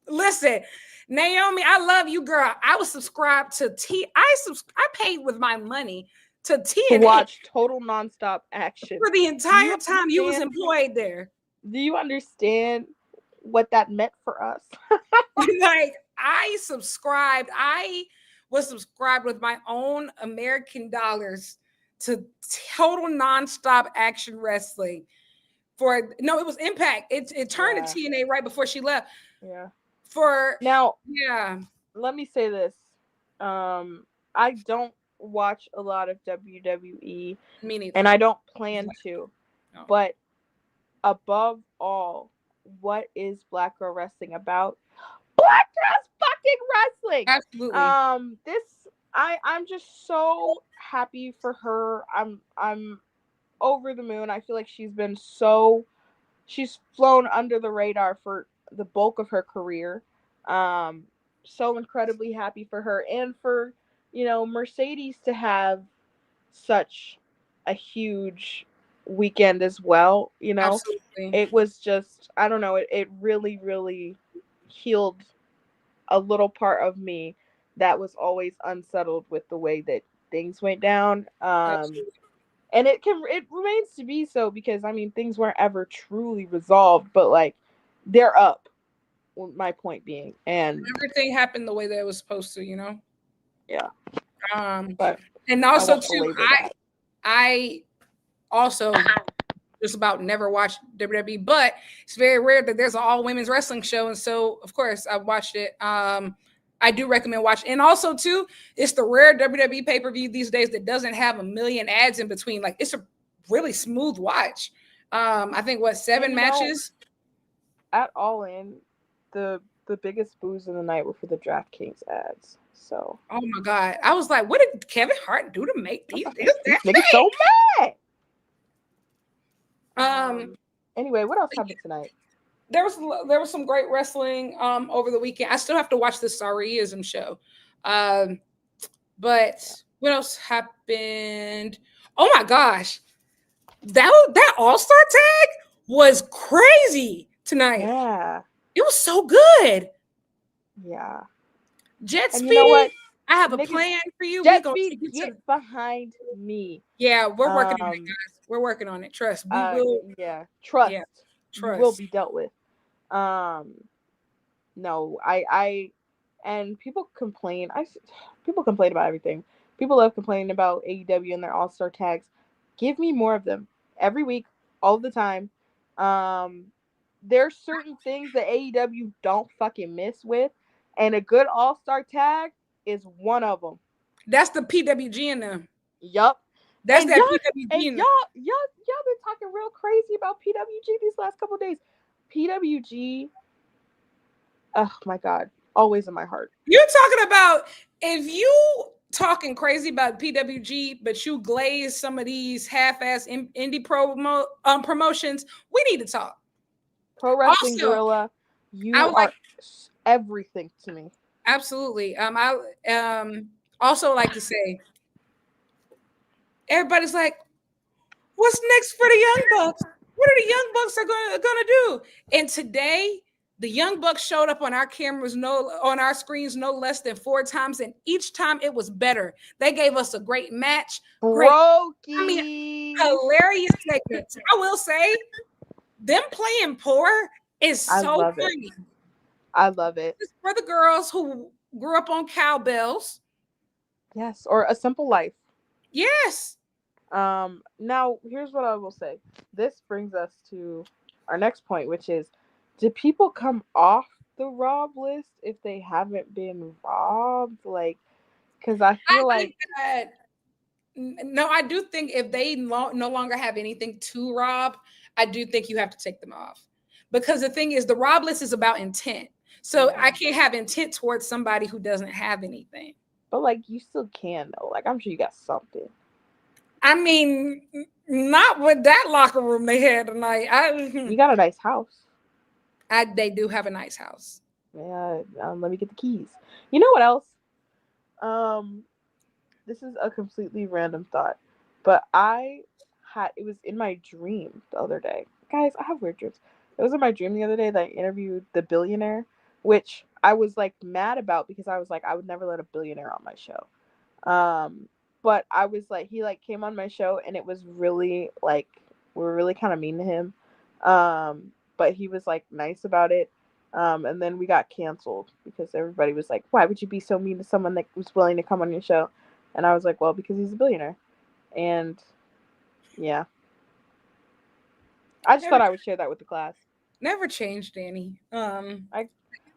Listen, Naomi, I love you, girl. I was subscribed to I paid with my money to TNA to watch total nonstop action for the entire time you was employed there. Do you understand what that meant for us? Like, I was subscribed with my own American dollars to total nonstop action wrestling. It was Impact. It turned to TNA right before she left. Yeah. Let me say this. I don't watch a lot of WWE. Me neither. And I don't plan to. No. But above all, what is Black Girl Wrestling about? Black Girls fucking wrestling. Absolutely. I'm just so happy for her. I'm over the moon. I feel like she's flown under the radar for the bulk of her career. So incredibly happy for her, and for, you know, Mercedes to have such a huge weekend as well. You know, absolutely. It was just, I don't know, it really, really healed a little part of me that was always unsettled with the way that things went down. And it remains to be so, because I mean, things weren't ever truly resolved, but like, they're up. My point being, and everything happened the way that it was supposed to, you know. Yeah. But and also too, I also just about never watched WWE, but it's very rare that there's an all women's wrestling show, and so of course I watched it. I do recommend watching, and also too, it's the rare WWE pay-per-view these days that doesn't have a million ads in between. Like, it's a really smooth watch. I think 7 matches at All In. The biggest boos of the night were for the DraftKings ads. So, oh my God, I was like, what did Kevin Hart do to make these niggas so mad? Anyway, what else happened tonight? There was some great wrestling over the weekend. I still have to watch the Sorryism show. But what else happened? Oh my gosh, that All-Star tag was crazy tonight. Yeah. It was so good. Yeah. Jet Speed, you know what? I have a plan for you. Jet Speed, get behind me. Yeah, we're working on it, guys. We're working on it. Trust. We will. Yeah. Trust. Yeah. Trust. Will be dealt with. No, and people complain. People complain about everything. People love complaining about AEW and their All-Star tags. Give me more of them every week, all the time. There's certain things that AEW don't fucking miss with, and a good All-Star tag is one of them. That's the PWG in them. Yup. That's that PWG in them. Y'all been talking real crazy about PWG these last couple of days. PWG, oh my God, always in my heart. You're talking about, if you talking crazy about PWG, but you glaze some of these half-ass indie promotions, we need to talk. Pro Wrestling Also, Guerrilla, you I would are everything to me. Absolutely. I also like to say, everybody's like, what's next for the Young Bucks? What are the Young Bucks are gonna do? And today, the Young Bucks showed up on our cameras, on our screens, no less than 4 times, and each time it was better. They gave us a great match, hilarious segments. I will say, them playing poor is so funny. I love it. It's for the girls who grew up on cowbells. Yes, or A Simple Life. Yes. Now here's what I will say. This brings us to our next point, which is, do people come off the rob list if they haven't been robbed? Like, because I feel no, I do think if they no longer have anything to rob, I do think you have to take them off. Because the thing is, the rob list is about intent. So I can't have intent towards somebody who doesn't have anything. But like, you still can though. Like, I'm sure you got something. I mean, not with that locker room they had tonight. You got a nice house. They do have a nice house. Yeah. Let me get the keys. You know what else? This is a completely random thought, but it was in my dream the other day. Guys, I have weird dreams. It was in my dream the other day that I interviewed the billionaire, which I was like mad about because I was like, I would never let a billionaire on my show. But I was like, he like came on my show and it was really like, we were really kind of mean to him. But he was like nice about it. And then we got canceled because everybody was like, why would you be so mean to someone that was willing to come on your show? And I was like, well, because he's a billionaire. And yeah. I just thought I would share that with the class. Never changed, Dani.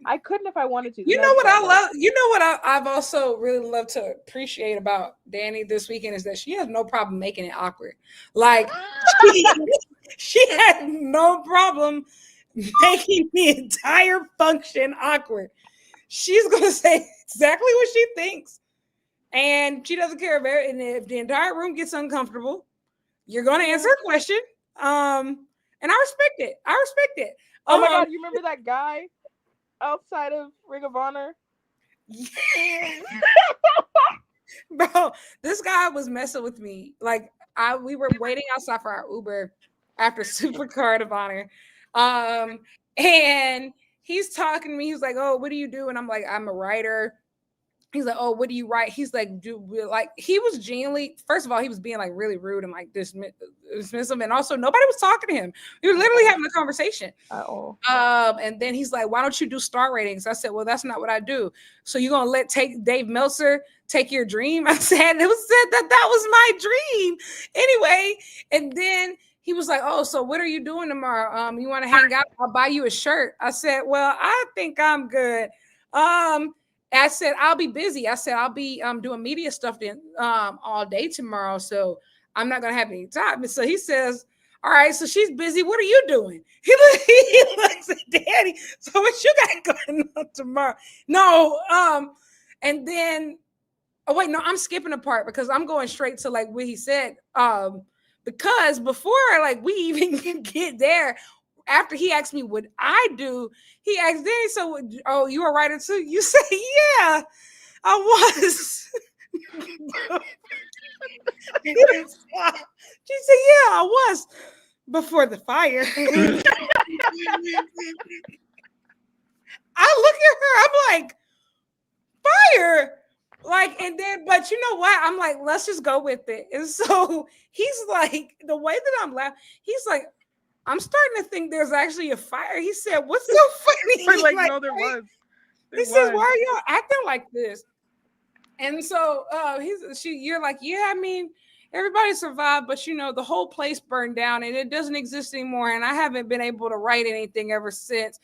I couldn't if I wanted to. You know what I love? You know what I've also really loved to appreciate about Dani this weekend is that she has no problem making it awkward. Like, she had no problem making the entire function awkward. She's going to say exactly what she thinks. And she doesn't care about it. And if the entire room gets uncomfortable, you're going to answer a question. And I respect it. Oh my God, you remember that guy outside of Ring of Honor? Bro, this guy was messing with me. Like, we were waiting outside for our Uber after Supercard of Honor. And he's talking to me. He's like, oh, what do you do? And I'm like, I'm a writer. He's like, oh, what do you write? He's like, he was genuinely, first of all, he was being like really rude and like dismissive. And also nobody was talking to him. We were literally having a conversation. And then he's like, why don't you do star ratings? I said, well, that's not what I do. So you're going to let Dave Meltzer take your dream? I said, that was my dream. Anyway, and then he was like, oh, so what are you doing tomorrow? You want to hang out? I'll buy you a shirt. I said, well, I think I'm good. I said, I'll be busy. I said, I'll be doing media stuff then all day tomorrow. So I'm not going to have any time. And so he says, all right, so she's busy. What are you doing? He looks at Dani. So what you got going on tomorrow? No. And then, oh, wait, no, I'm skipping a part because I'm going straight to like what he said. Because before like we even get there, after he asked me what I do, he asked Dani, so, oh, you a writer too? You say, yeah, I was. She said, yeah, I was before the fire. I look at her, I'm like, fire? Like, and then, but you know what? I'm like, let's just go with it. And so he's like, the way that I'm laughing, he's like, I'm starting to think there's actually a fire. He said, what's so funny? Like, no, there was. He says, why are y'all acting like this? And so you're like, yeah, I mean, everybody survived, but you know, the whole place burned down and it doesn't exist anymore. And I haven't been able to write anything ever since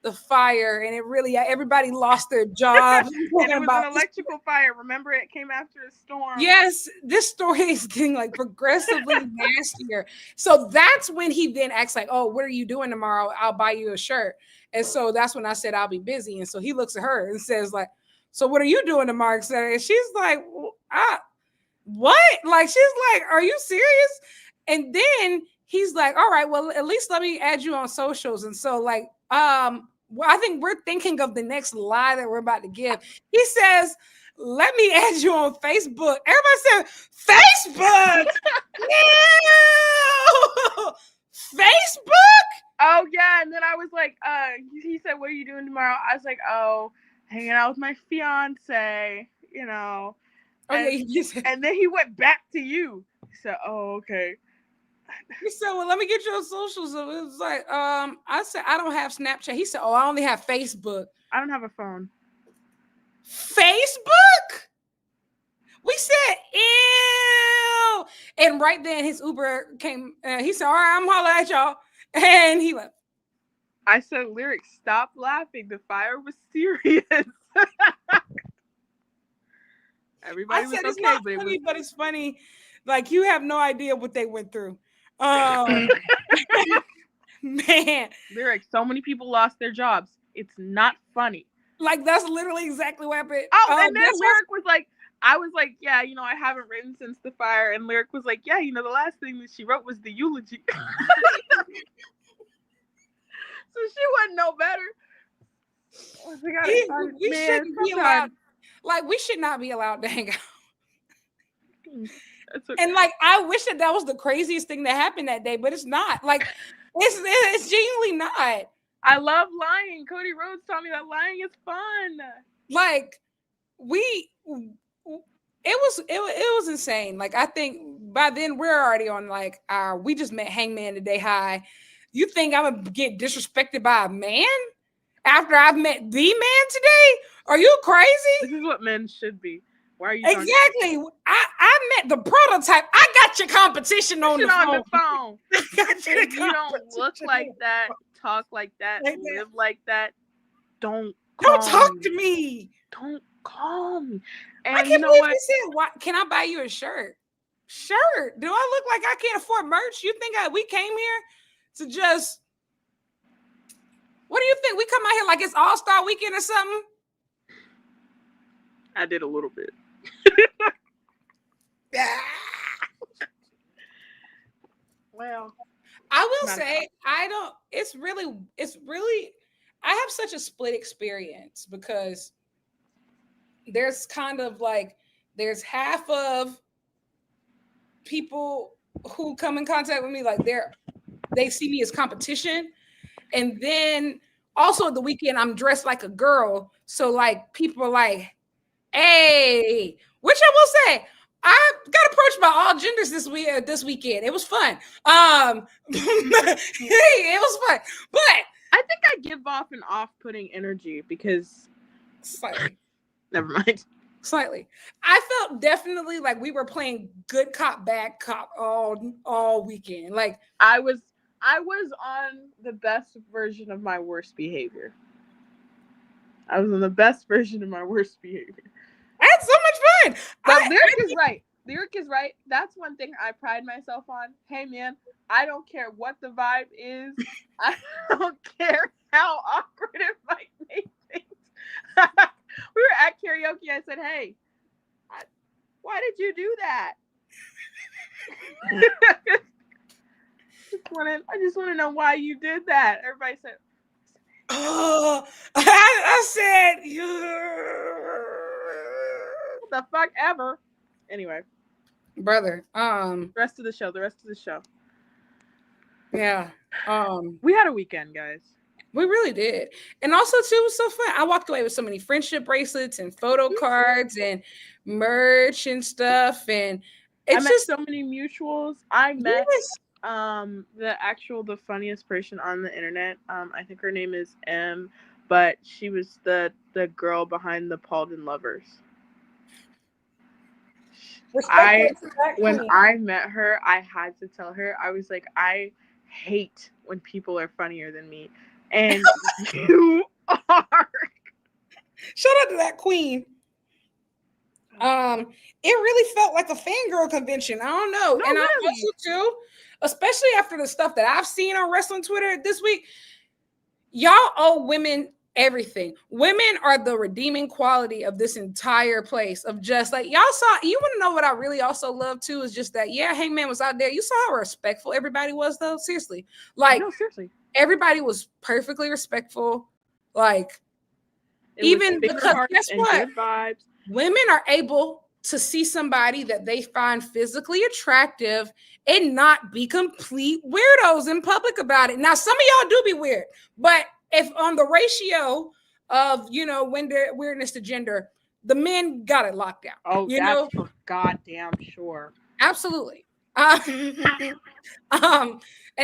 the fire. And it really, everybody lost their jobs. And it was an electrical fire. Remember, it came after a storm. Yes, this story is getting like progressively nastier. So that's when he then acts like, oh, what are you doing tomorrow? I'll buy you a shirt. And so that's when I said, I'll be busy. And so he looks at her and says like, so what are you doing tomorrow? And she's like, what? Like, she's like, are you serious? And then he's like, all right, well, at least let me add you on socials. And so like, well, I think we're thinking of the next lie that we're about to give. He says, let me add you on Facebook. Everybody said, Facebook. Ew! Facebook? Oh yeah, and then I was like, he said, what are you doing tomorrow? I was like, oh, hanging out with my fiance, you know. And, and then he went back to you. He said, oh, okay. He said, well, let me get your socials. So it was like, I said, I don't have Snapchat. He said, oh, I only have Facebook. I don't have a phone. Facebook? We said, ew. And right then his Uber came. He said, all right, I'm hollering at y'all. And he left. I said, Lyric, stop laughing. The fire was serious. Everybody was okay, not funny, but it's funny. Like, you have no idea what they went through. Man. Lyric, so many people lost their jobs. It's not funny. Like, that's literally exactly what happened. Oh, and then Lyric was like, I was like, yeah, you know, I haven't written since the fire. And Lyric was like, yeah, you know, the last thing that she wrote was the eulogy. So she wouldn't know better. We shouldn't be allowed. Like, we should not be allowed to hang out. Okay. And like, I wish that was the craziest thing that happened that day, but it's not. Like, it's genuinely not. I love lying. Cody Rhodes taught me that lying is fun. Like, it was insane. Like, I think by then we're already on like we just met Hangman today high. You think I'm gonna get disrespected by a man after I've met the man today? Are you crazy? This is what men should be. Why are you exactly? I met the prototype. I got your competition on the phone. If you don't look like that, talk like that, live like that, don't talk to me. Don't call me. And I can't believe you said, "Why can I buy you a shirt?" Shirt? Do I look like I can't afford merch? You think we came here to just? What do you think? We come out here like it's All-Star Weekend or something? I did a little bit. Well, I will say it's really I have such a split experience because there's kind of like there's half of people who come in contact with me like they see me as competition, and then also at the weekend I'm dressed like a girl, so like people are like, hey, which I will say, I got approached by all genders this weekend. It was fun. It was fun. But I think I give off an off-putting energy because slightly. Never mind. Slightly. I felt definitely like we were playing good cop, bad cop all weekend. Like I was on the best version of my worst behavior. I was on the best version of my worst behavior. I had so much fun. But Lyric is right. Lyric is right. That's one thing I pride myself on. Hey, man, I don't care what the vibe is. I don't care how awkward it might make things. We were at karaoke. I said, hey, why did you do that? I just want to know why you did that. Everybody said, oh, I said, the fuck ever. Anyway, brother. The rest of the show. Yeah. We had a weekend, guys. We really did. And also too, it was so fun. I walked away with so many friendship bracelets and photo cards and merch and stuff. And it's met just so many mutuals. I met the funniest person on the internet. I think her name is M, but she was the girl behind the Paulden Lovers. When I met her, I had to tell her, I was like, I hate when people are funnier than me. And you are. Shout out to that queen. It really felt like a fangirl convention. I don't know. And really? I also too, especially after the stuff that I've seen on wrestling Twitter this week, y'all owe women everything. Women are the redeeming quality of this entire place of just like y'all saw. You want to know what I really also love too is just that Hangman was out there. You saw how respectful everybody was though. Seriously, like No, seriously, everybody was perfectly respectful. Like it even was because guess and what, good vibes. women are able to see somebody that they find physically attractive and not be complete weirdos in public about it. Now, some of y'all do be weird, but if on the ratio of, weirdness to gender, the men got it locked down. Oh, that's for goddamn sure. Absolutely. And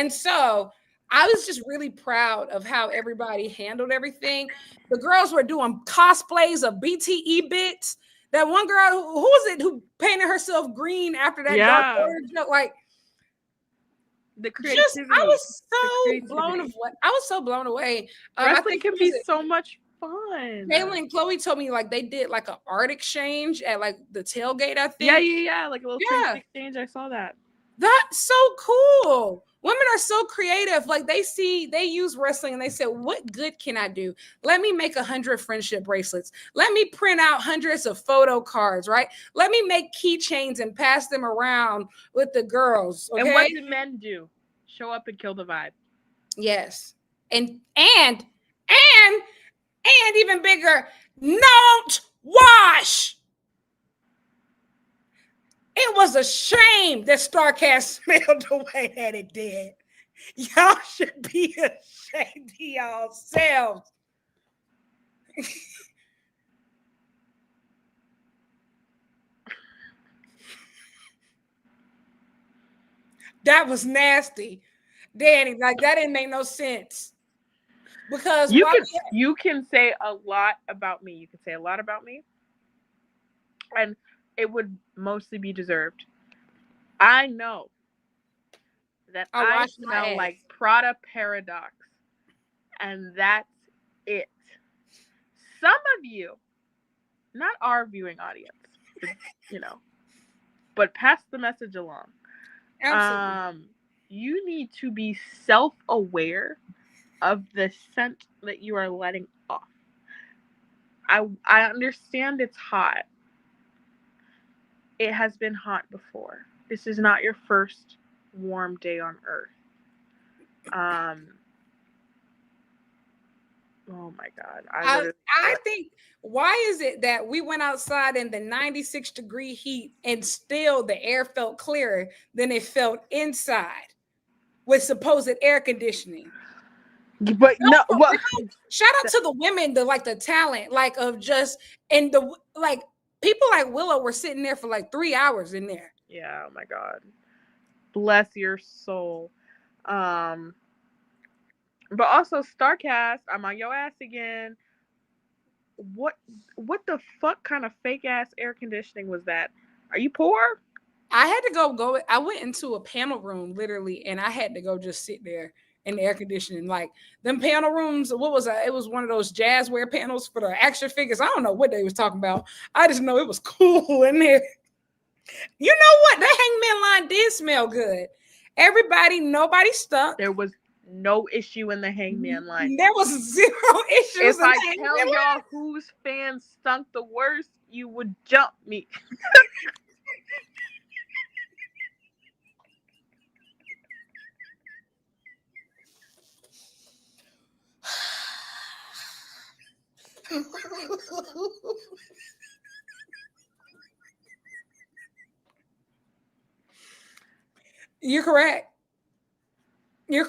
so I was just really proud of how everybody handled everything. The girls were doing cosplays of BTE bits. That one girl, who was it who painted herself green after that dark order joke? Like the creativity. I was so blown away. I was so blown away. Wrestling can be so much fun. Kayla and Chloe told me like they did like an art exchange at like the tailgate, I think. Yeah. Like a little exchange. I saw that. That's so cool. Women are so creative. Like they use wrestling and they say, what good can I do? Let me make 100 friendship bracelets. Let me print out hundreds of photo cards, right? Let me make keychains and pass them around with the girls. Okay? And what do men do? Show up and kill the vibe. Yes. And even bigger, don't wash. It was a shame that StarCast smelled the way that it did. Y'all should be ashamed of yourselves. That was nasty. Dani, like that didn't make no sense. Because you can say a lot about me. You can say a lot about me. And it would mostly be deserved. I know that I smell like Prada Paradox, and that's it. Some of you, not our viewing audience, but pass the message along. Absolutely. You need to be self-aware of the scent that you are letting off. I understand it's hot. It has been hot before. This is not your first warm day on Earth. Oh my God. I think, why is it that we went outside in the 96-degree heat and still the air felt clearer than it felt inside with supposed air conditioning? But shout out to the women, the talent, of just, and the, people like Willow were sitting there for 3 hours in there. Yeah, oh my God. Bless your soul. But also StarCast, I'm on your ass again. What the fuck kind of fake ass air conditioning was that? Are you poor? I had to go. I went into a panel room literally, and I had to go just sit there in the air conditioning. Like them panel rooms, what was that? It was one of those jazzware panels for the action figures. I don't know what they was talking about. I just know it was cool in there. You know what? That Hangman line did smell good. Nobody stunk. There was no issue in the Hangman line. There was zero issues. If I tell y'all whose fans stunk the worst, you would jump me. You're correct. You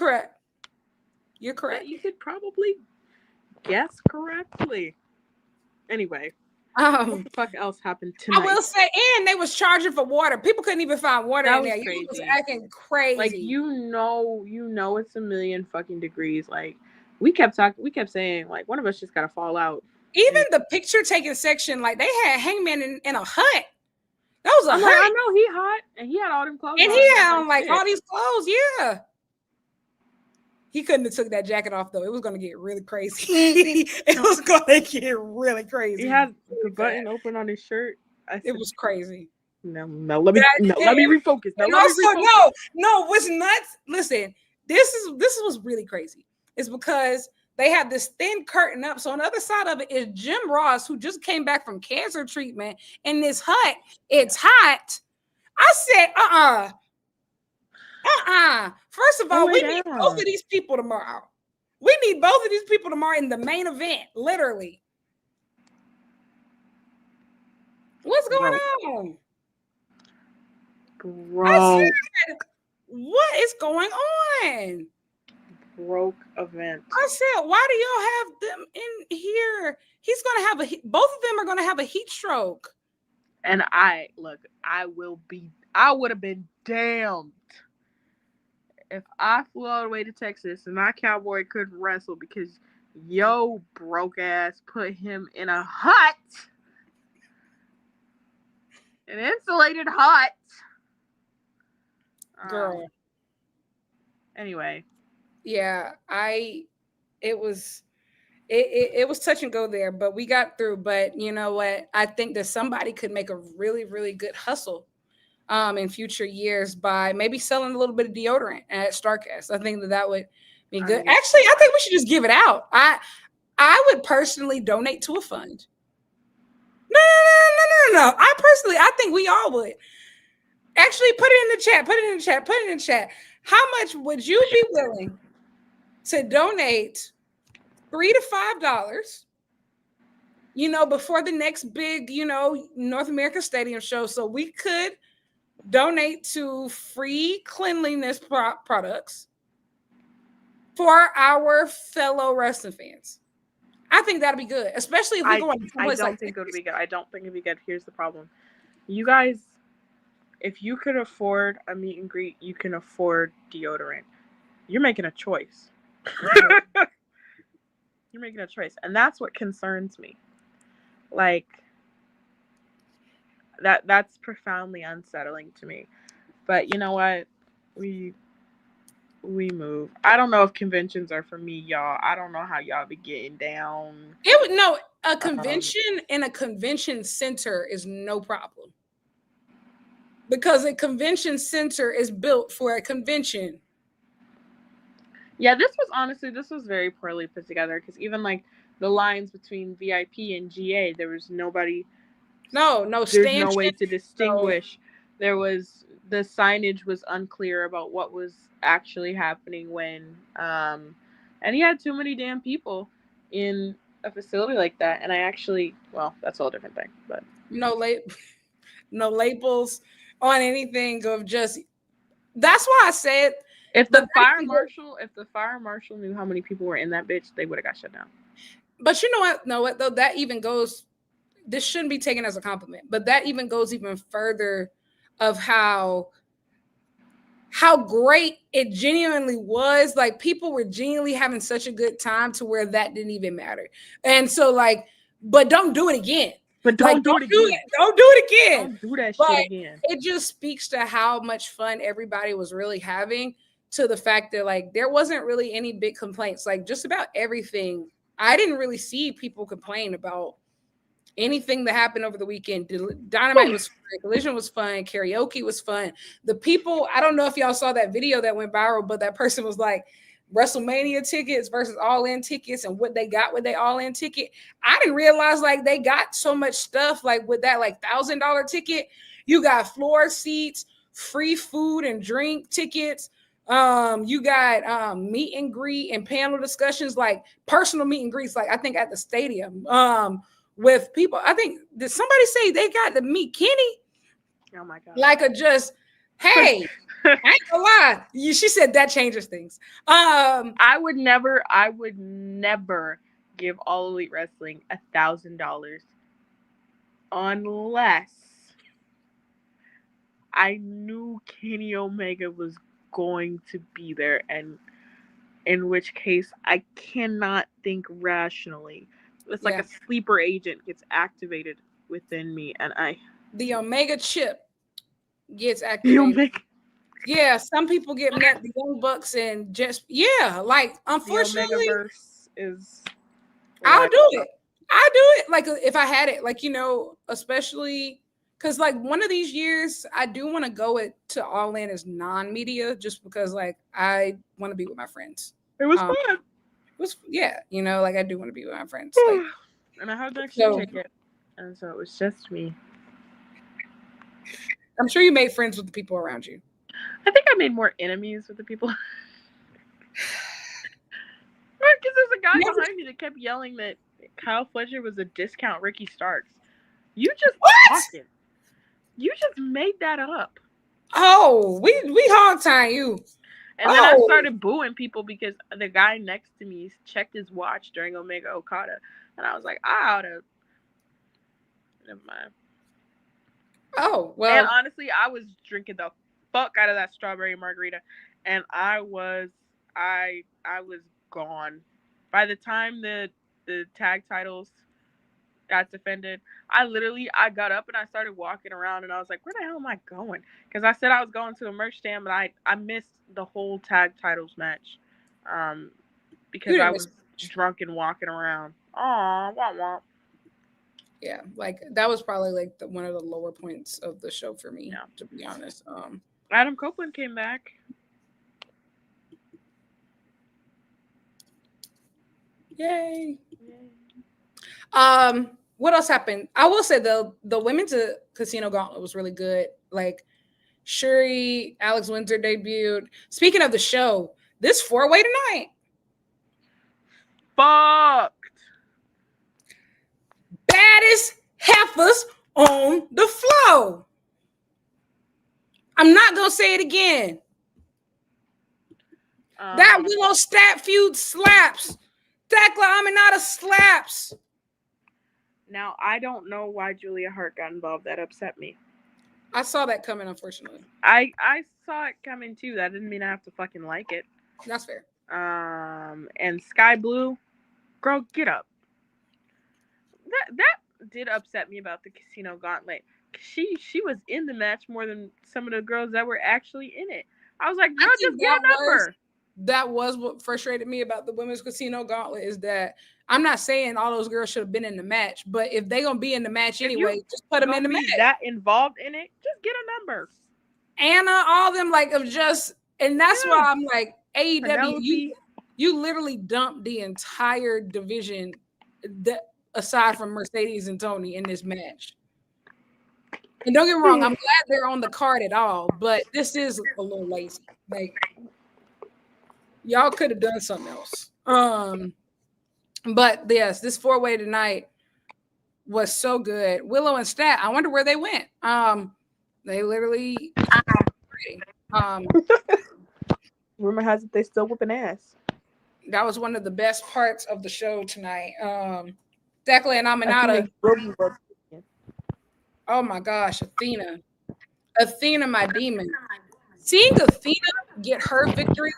could probably guess correctly. Anyway, what the fuck else happened tonight? I will say, and they was charging for water. People couldn't even find water in there. You was acting crazy. Like you know, it's a million fucking degrees. Like we kept saying, like one of us just gotta fall out. Even the picture taking section, like they had Hangman in a hut. That was a hut. I know he hot, and he had all them clothes. And he had on all these clothes. Yeah. He couldn't have took that jacket off though. It was gonna get really crazy. It was gonna get really crazy. He had the button open on his shirt. It was crazy. No, let me refocus. No, what's nuts? Listen, this was really crazy. It's because they have this thin curtain up. So on the other side of it is Jim Ross, who just came back from cancer treatment in this hut. It's hot. I said, First of all, we need both of these people tomorrow. We need both of these people tomorrow in the main event, literally. What's going on? Bro. What is going on? Broke event. I said, why do y'all have them in here? He's gonna have both of them are gonna have a heat stroke. And I would have been damned if I flew all the way to Texas and my cowboy couldn't wrestle because yo broke ass put him in a hut, an insulated hut. Girl. Anyway. Yeah, it was touch and go there, but we got through. But you know what? I think that somebody could make a really, really good hustle in future years by maybe selling a little bit of deodorant at Starcast. I think that would be good. Actually, I think we should just give it out. I would personally donate to a fund. No. I think we all would. Actually, put it in the chat. How much would you be willing to donate? $3 to $5, before the next big, North America Stadium show, so we could donate to free cleanliness products for our fellow wrestling fans. I think that'd be good, especially if we go on. I don't think it'd be good. I don't think it'd be good. Here's the problem. You guys, if you could afford a meet and greet, you can afford deodorant. You're making a choice. You're making a choice. And that's what concerns me. Like, that's profoundly unsettling to me. But you know what? We move. I don't know if conventions are for me, y'all. I don't know how y'all be getting down. A convention in a convention center is no problem. Because a convention center is built for a convention. Yeah, this was very poorly put together because even like the lines between VIP and GA, there was nobody. There's no way to distinguish. The signage was unclear about what was actually happening when, and you had too many damn people in a facility like that. And that's a whole different thing. But no labels on anything of just. That's why I said. If the fire marshal knew how many people were in that bitch, they would have got shut down. But you know what? No, what though? That even goes. This shouldn't be taken as a compliment, but that even goes even further of how great it genuinely was. Like people were genuinely having such a good time to where that didn't even matter. And so, but don't do it again. But don't do it again. Don't do it again. Don't do that shit again. It just speaks to how much fun everybody was really having. To the fact that there wasn't really any big complaints, just about everything. I didn't really see people complain about anything that happened over the weekend. Dynamite was fun, Collision was fun, karaoke was fun. The people, I don't know if y'all saw that video that went viral, but that person was like WrestleMania tickets versus All In tickets and what they got with their All In ticket. I didn't realize they got so much stuff with that $1,000 ticket. You got floor seats, free food and drink tickets. You got meet and greet and panel discussions, personal meet and greets, I think at the stadium with people. I think, did somebody say they got to meet Kenny? Oh my God. Hey, I ain't gonna lie. She said that changes things. I would never give All Elite Wrestling $1,000 unless I knew Kenny Omega was going to be there, and in which case I cannot think rationally. It's like a sleeper agent gets activated within me, and the Omega chip gets activated. Yeah, some people get met the Young Bucks and just unfortunately the Omegaverse is. I'll do it. If I had it, especially. Because one of these years, I do want to go to All In as non-media, just because I want to be with my friends. It was fun. was, yeah, like I do want to be with my friends. Like, and I had an extra so ticket, and so it was just me. I'm sure you made friends with the people around you. I think I made more enemies with the people. Because there's a guy behind me that kept yelling that Kyle Fletcher was a discount Ricky Starks. You just talking. You just made that up. Oh, we hog tie you. And then I started booing people because the guy next to me checked his watch during Omega Okada. And I was like, I ought to. Never mind. Oh, well. And honestly, I was drinking the fuck out of that strawberry margarita. And I was gone. By the time the tag titles got defended, I got up and I started walking around and I was like, where the hell am I going? Because I said I was going to a merch stand, but I missed the whole tag titles match. Because I was drunk and walking around. Aw, womp womp. Yeah, like that was probably like one of the lower points of the show for me, to be honest. Adam Copeland came back. Yay. What else happened? I will say the women's casino gauntlet was really good. Like Shuri, Alex Windsor debuted. Speaking of the show, this 4-way tonight. Fucked. Baddest heifers on the floor. I'm not gonna say it again. That Willow Stat feud slaps. Thekla Aminata slaps. Now, I don't know why Julia Hart got involved. That upset me. I saw that coming, unfortunately. I saw it coming, too. That didn't mean I have to fucking like it. That's fair. And Sky Blue, girl, get up. That did upset me about the Casino Gauntlet. She was in the match more than some of the girls that were actually in it. I was like, girl, just get a number. That was what frustrated me about the Women's Casino Gauntlet, is that I'm not saying all those girls should have been in the match, but if they're going to be in the match anyway, just put them in the match. That involved in it, just get a number. Anna, all them, like, of just, and that's why I'm like, AEW, you literally dumped the entire division aside from Mercedes and Tony in this match. And don't get me wrong, I'm glad they're on the card at all, but this is a little lazy. Like, y'all could have done something else. But yes, this 4-way tonight was so good. Willow and Stat, I wonder where they went. They literally rumor has it they still whooping ass. That was one of the best parts of the show tonight. Thekla and Aminata. Oh my gosh, Athena, my demon. Seeing Athena get her victory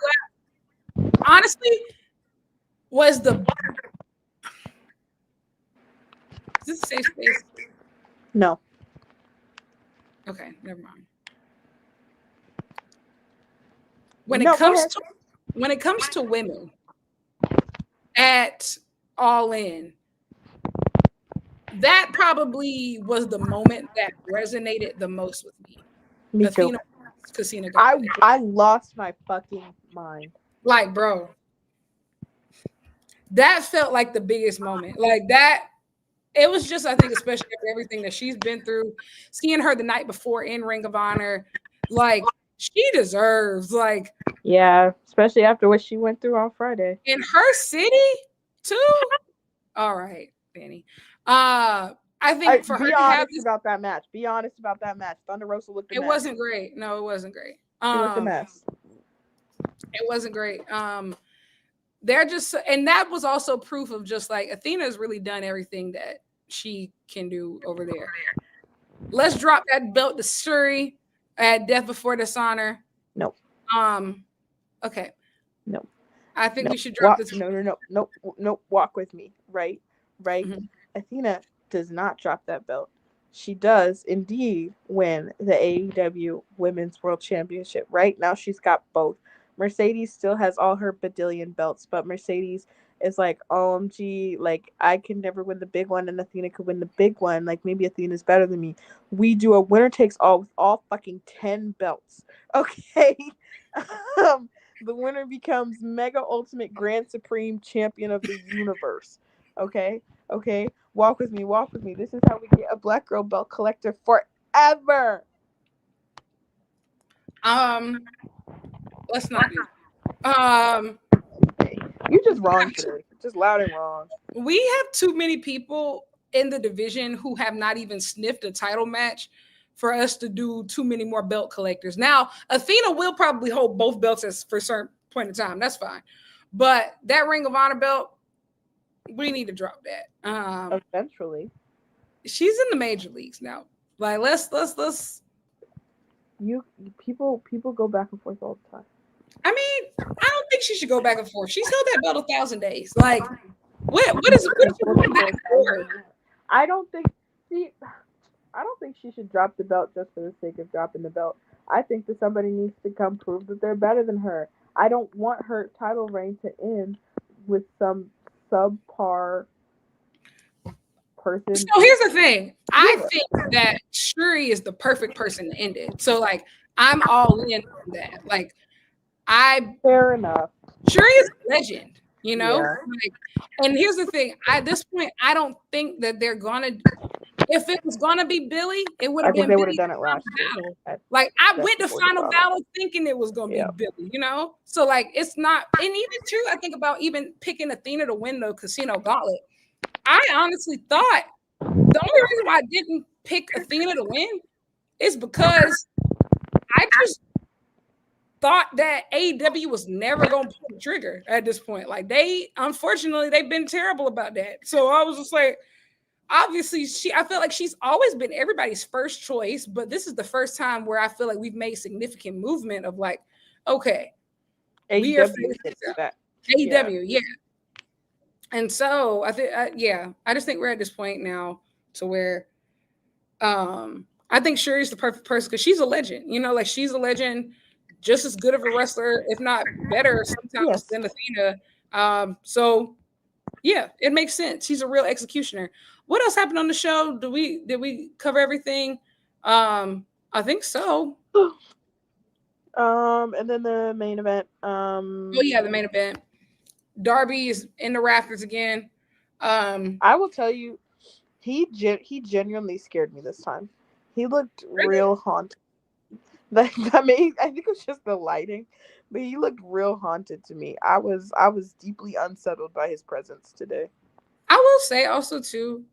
lap, honestly, was the. Is this a safe space? No. Okay, never mind. When it comes to women at All In, that probably was the moment that resonated the most with me. Me too. Casino. I lost my fucking mind. Like, bro, that felt like the biggest moment. Like that, it was just, I think, especially after everything that she's been through, seeing her the night before in Ring of Honor, like she deserves, like, yeah, especially after what she went through on Friday in her city too. All right, Dani. I think for her to have this, about that match. Be honest about that match. Thunder Rosa looked a mess. It wasn't great. No, it wasn't great. She looked a mess. It wasn't great. They're just, and that was also proof of just like Athena's really done everything that she can do over there. Let's drop that belt to Shuri at Death Before Dishonor. No. Okay. No. I think we should drop this. No. Walk with me. Right. Mm-hmm. Athena does not drop that belt. She does indeed win the AEW Women's World Championship. Right now, she's got both. Mercedes still has all her badillion belts, but Mercedes is like, OMG, like, I can never win the big one, and Athena could win the big one. Like, maybe Athena's better than me. We do a winner takes all with all fucking 10 belts. Okay? the winner becomes Mega Ultimate Grand Supreme Champion of the Universe. Okay? Okay? Walk with me, walk with me. This is how we get a black girl belt collector forever. Let's not do that. You just wrong today. Just loud and wrong. We have too many people in the division who have not even sniffed a title match for us to do too many more belt collectors. Now, Athena will probably hold both belts for a certain point in time. That's fine. But that Ring of Honor belt, we need to drop that. Eventually. She's in the major leagues now. Like, let's people go back and forth all the time. I mean, I don't think she should go back and forth. She's held that belt 1,000 days. Like, what is I don't think she should drop the belt just for the sake of dropping the belt. I think that somebody needs to come prove that they're better than her. I don't want her title reign to end with some subpar person. So here's the thing. I think that Shuri is the perfect person to end it. So like, I'm all in on that. Like, fair enough. Shuri is a legend, you know? Yeah. Like, and here's the thing. At this point, I don't think that they're gonna. If it was gonna be Billy, it would have been. They would have done it last year. Like, I went to Final Battle thinking it was gonna be Billy, you know. So like, it's not. And even too, I think about even picking Athena to win the Casino Gauntlet. I honestly thought the only reason why I didn't pick Athena to win is because I just thought that AEW was never going to pull the trigger at this point. Like, unfortunately, they've been terrible about that. So I was just like, obviously, I feel like she's always been everybody's first choice, but this is the first time where I feel like we've made significant movement of like, okay, we are AEW, yeah. And so I think, I just think we're at this point now to where I think Shuri's the perfect person because she's a legend. You know, like she's a legend, just as good of a wrestler, if not better sometimes than Athena. So yeah, it makes sense. She's a real executioner. What else happened on the show? Did we cover everything? I think so. And then the main event. The main event. Darby is in the rafters again. I will tell you, he genuinely scared me this time. He looked real haunted. I think it was just the lighting, but he looked real haunted to me. I was deeply unsettled by his presence today. I will say also too,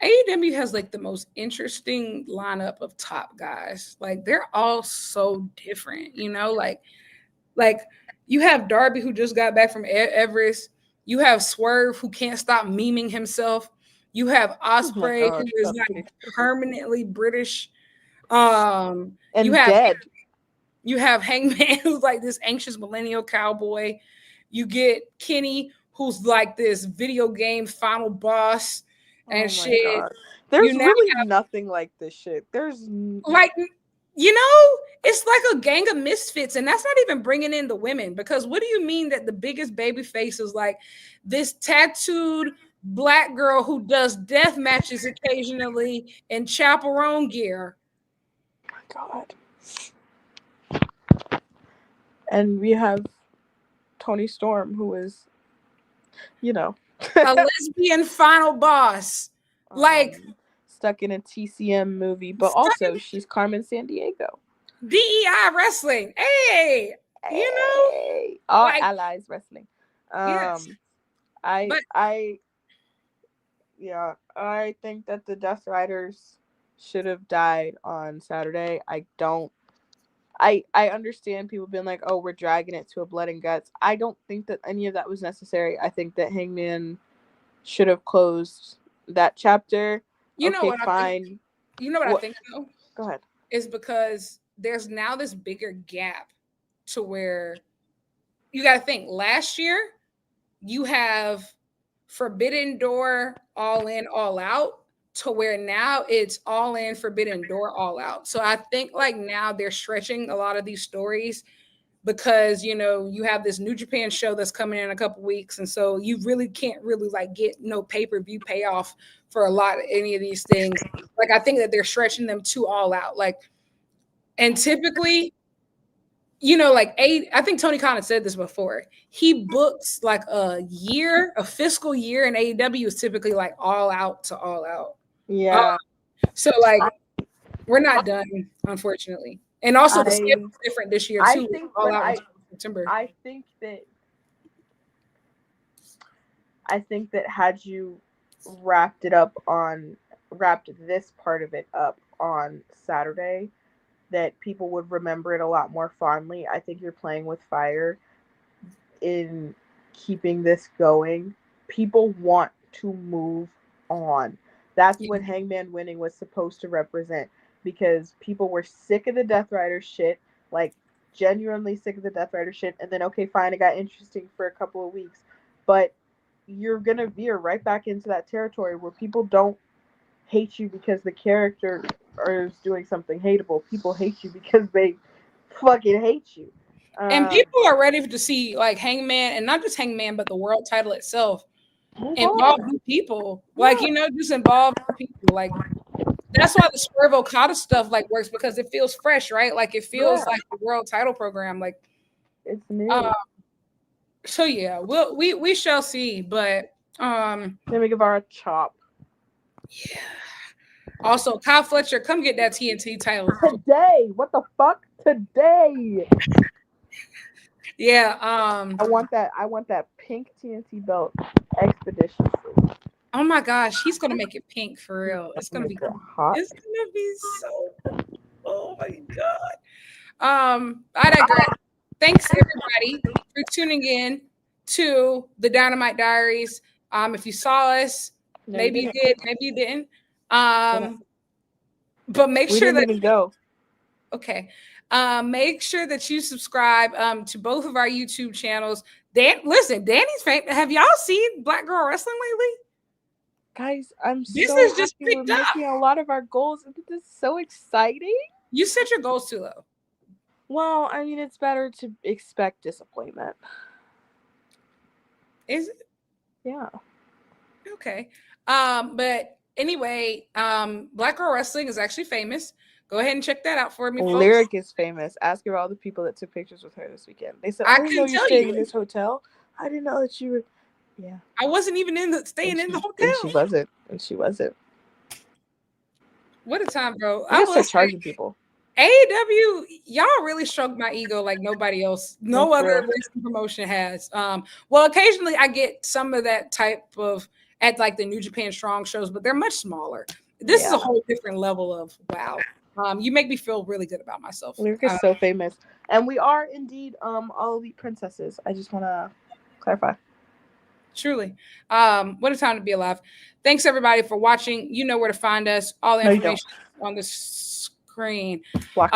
AEW has like the most interesting lineup of top guys. Like they're all so different, you know, like you have Darby who just got back from Everest. You have Swerve who can't stop memeing himself. You have Osprey who is like permanently British. And you have dead. You have Hangman who's like this anxious millennial cowboy. You get Kenny who's like this video game final boss and shit. God. There's really nothing like this shit. There's like, you know, it's like a gang of misfits, and that's not even bringing in the women, because what do you mean that the biggest baby face is like this tattooed black girl who does death matches occasionally in chaperone gear? Oh my God. And we have Toni Storm, who is, you know, a lesbian final boss. Like stuck in a TCM movie, but also she's Carmen Sandiego. DEI wrestling. Hey, you know, all like, allies wrestling. Yes. I think that the Death Riders should have died on Saturday. I understand people being like, oh, we're dragging it to a blood and guts. I don't think that any of that was necessary. I think that Hangman should have closed that chapter. You know what I think? You know what I think though? Go ahead. Is because there's now this bigger gap to where you got to think. Last year, you have Forbidden Door, All In, All Out, to where now it's All In, Forbidden Door, All Out. So I think like now they're stretching a lot of these stories because, you know, you have this New Japan show that's coming in a couple weeks. And so you really can't really like get no pay-per-view payoff for a lot of any of these things. Like, I think that they're stretching them too all out. Like, and typically you know, like I think Tony Khan had said this before. He books like a fiscal year in AEW is typically like all out to all out. Yeah. So like we're not done, unfortunately. And also the schedule is different this year too. All out in September. I think that had you wrapped this part of it up on Saturday, that people would remember it a lot more fondly. I think you're playing with fire in keeping this going. People want to move on. That's what Hangman winning was supposed to represent, because people were sick of the Death Rider shit, like genuinely sick of the Death Rider shit, and then okay, fine, it got interesting for a couple of weeks, but you're gonna veer right back into that territory where people don't hate you because the character is doing something hateable. People hate you because they fucking hate you. And people are ready to see like Hangman, and not just Hangman, but the world title itself involve new people. Like, you know, just involve people. Like, that's why the Swerve Okada stuff like works, because it feels fresh, right? Like it feels like the world title program. Like it's new. So yeah, we shall see. But let me give our chop. Yeah. Also, Kyle Fletcher, come get that TNT title today. What the fuck? Today. Yeah. I want that pink TNT belt expeditiously. Oh my gosh, he's gonna make it pink for real. It's gonna be hot. It's gonna be so. Oh my god. I digress. Thanks everybody for tuning in to the Dynamite Diaries. If you saw us, maybe you did, maybe you didn't. But make sure that we didn't go. Okay. Make sure that you subscribe to both of our YouTube channels. Listen, Dani's famous. Have y'all seen Black Girl Wrestling lately? Guys, this is just picked up. Making a lot of our goals. This is so exciting. You set your goals too low. Well, I mean, it's better to expect disappointment. Is it? Yeah. Okay. But anyway, Black Girl Wrestling is actually famous. Go ahead and check that out for me, folks. Lyric is famous. Ask her all the people that took pictures with her this weekend. They said, "I didn't know you're staying in this hotel. I didn't know that you were." Yeah. I wasn't even staying in the hotel. And she wasn't. What a time, bro. I start charging people. AEW, y'all really stroked my ego like nobody else. No other wrestling promotion has. Well, occasionally I get some of that type of at like the New Japan Strong shows, but they're much smaller. This is a whole different level of wow. You make me feel really good about myself. Lyric is so famous. And we are indeed all elite princesses. I just want to clarify. Truly. What a time to be alive. Thanks everybody for watching. You know where to find us. All the information on the screen. But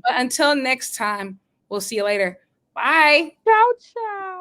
until next time, we'll see you later. Bye. Ciao, ciao.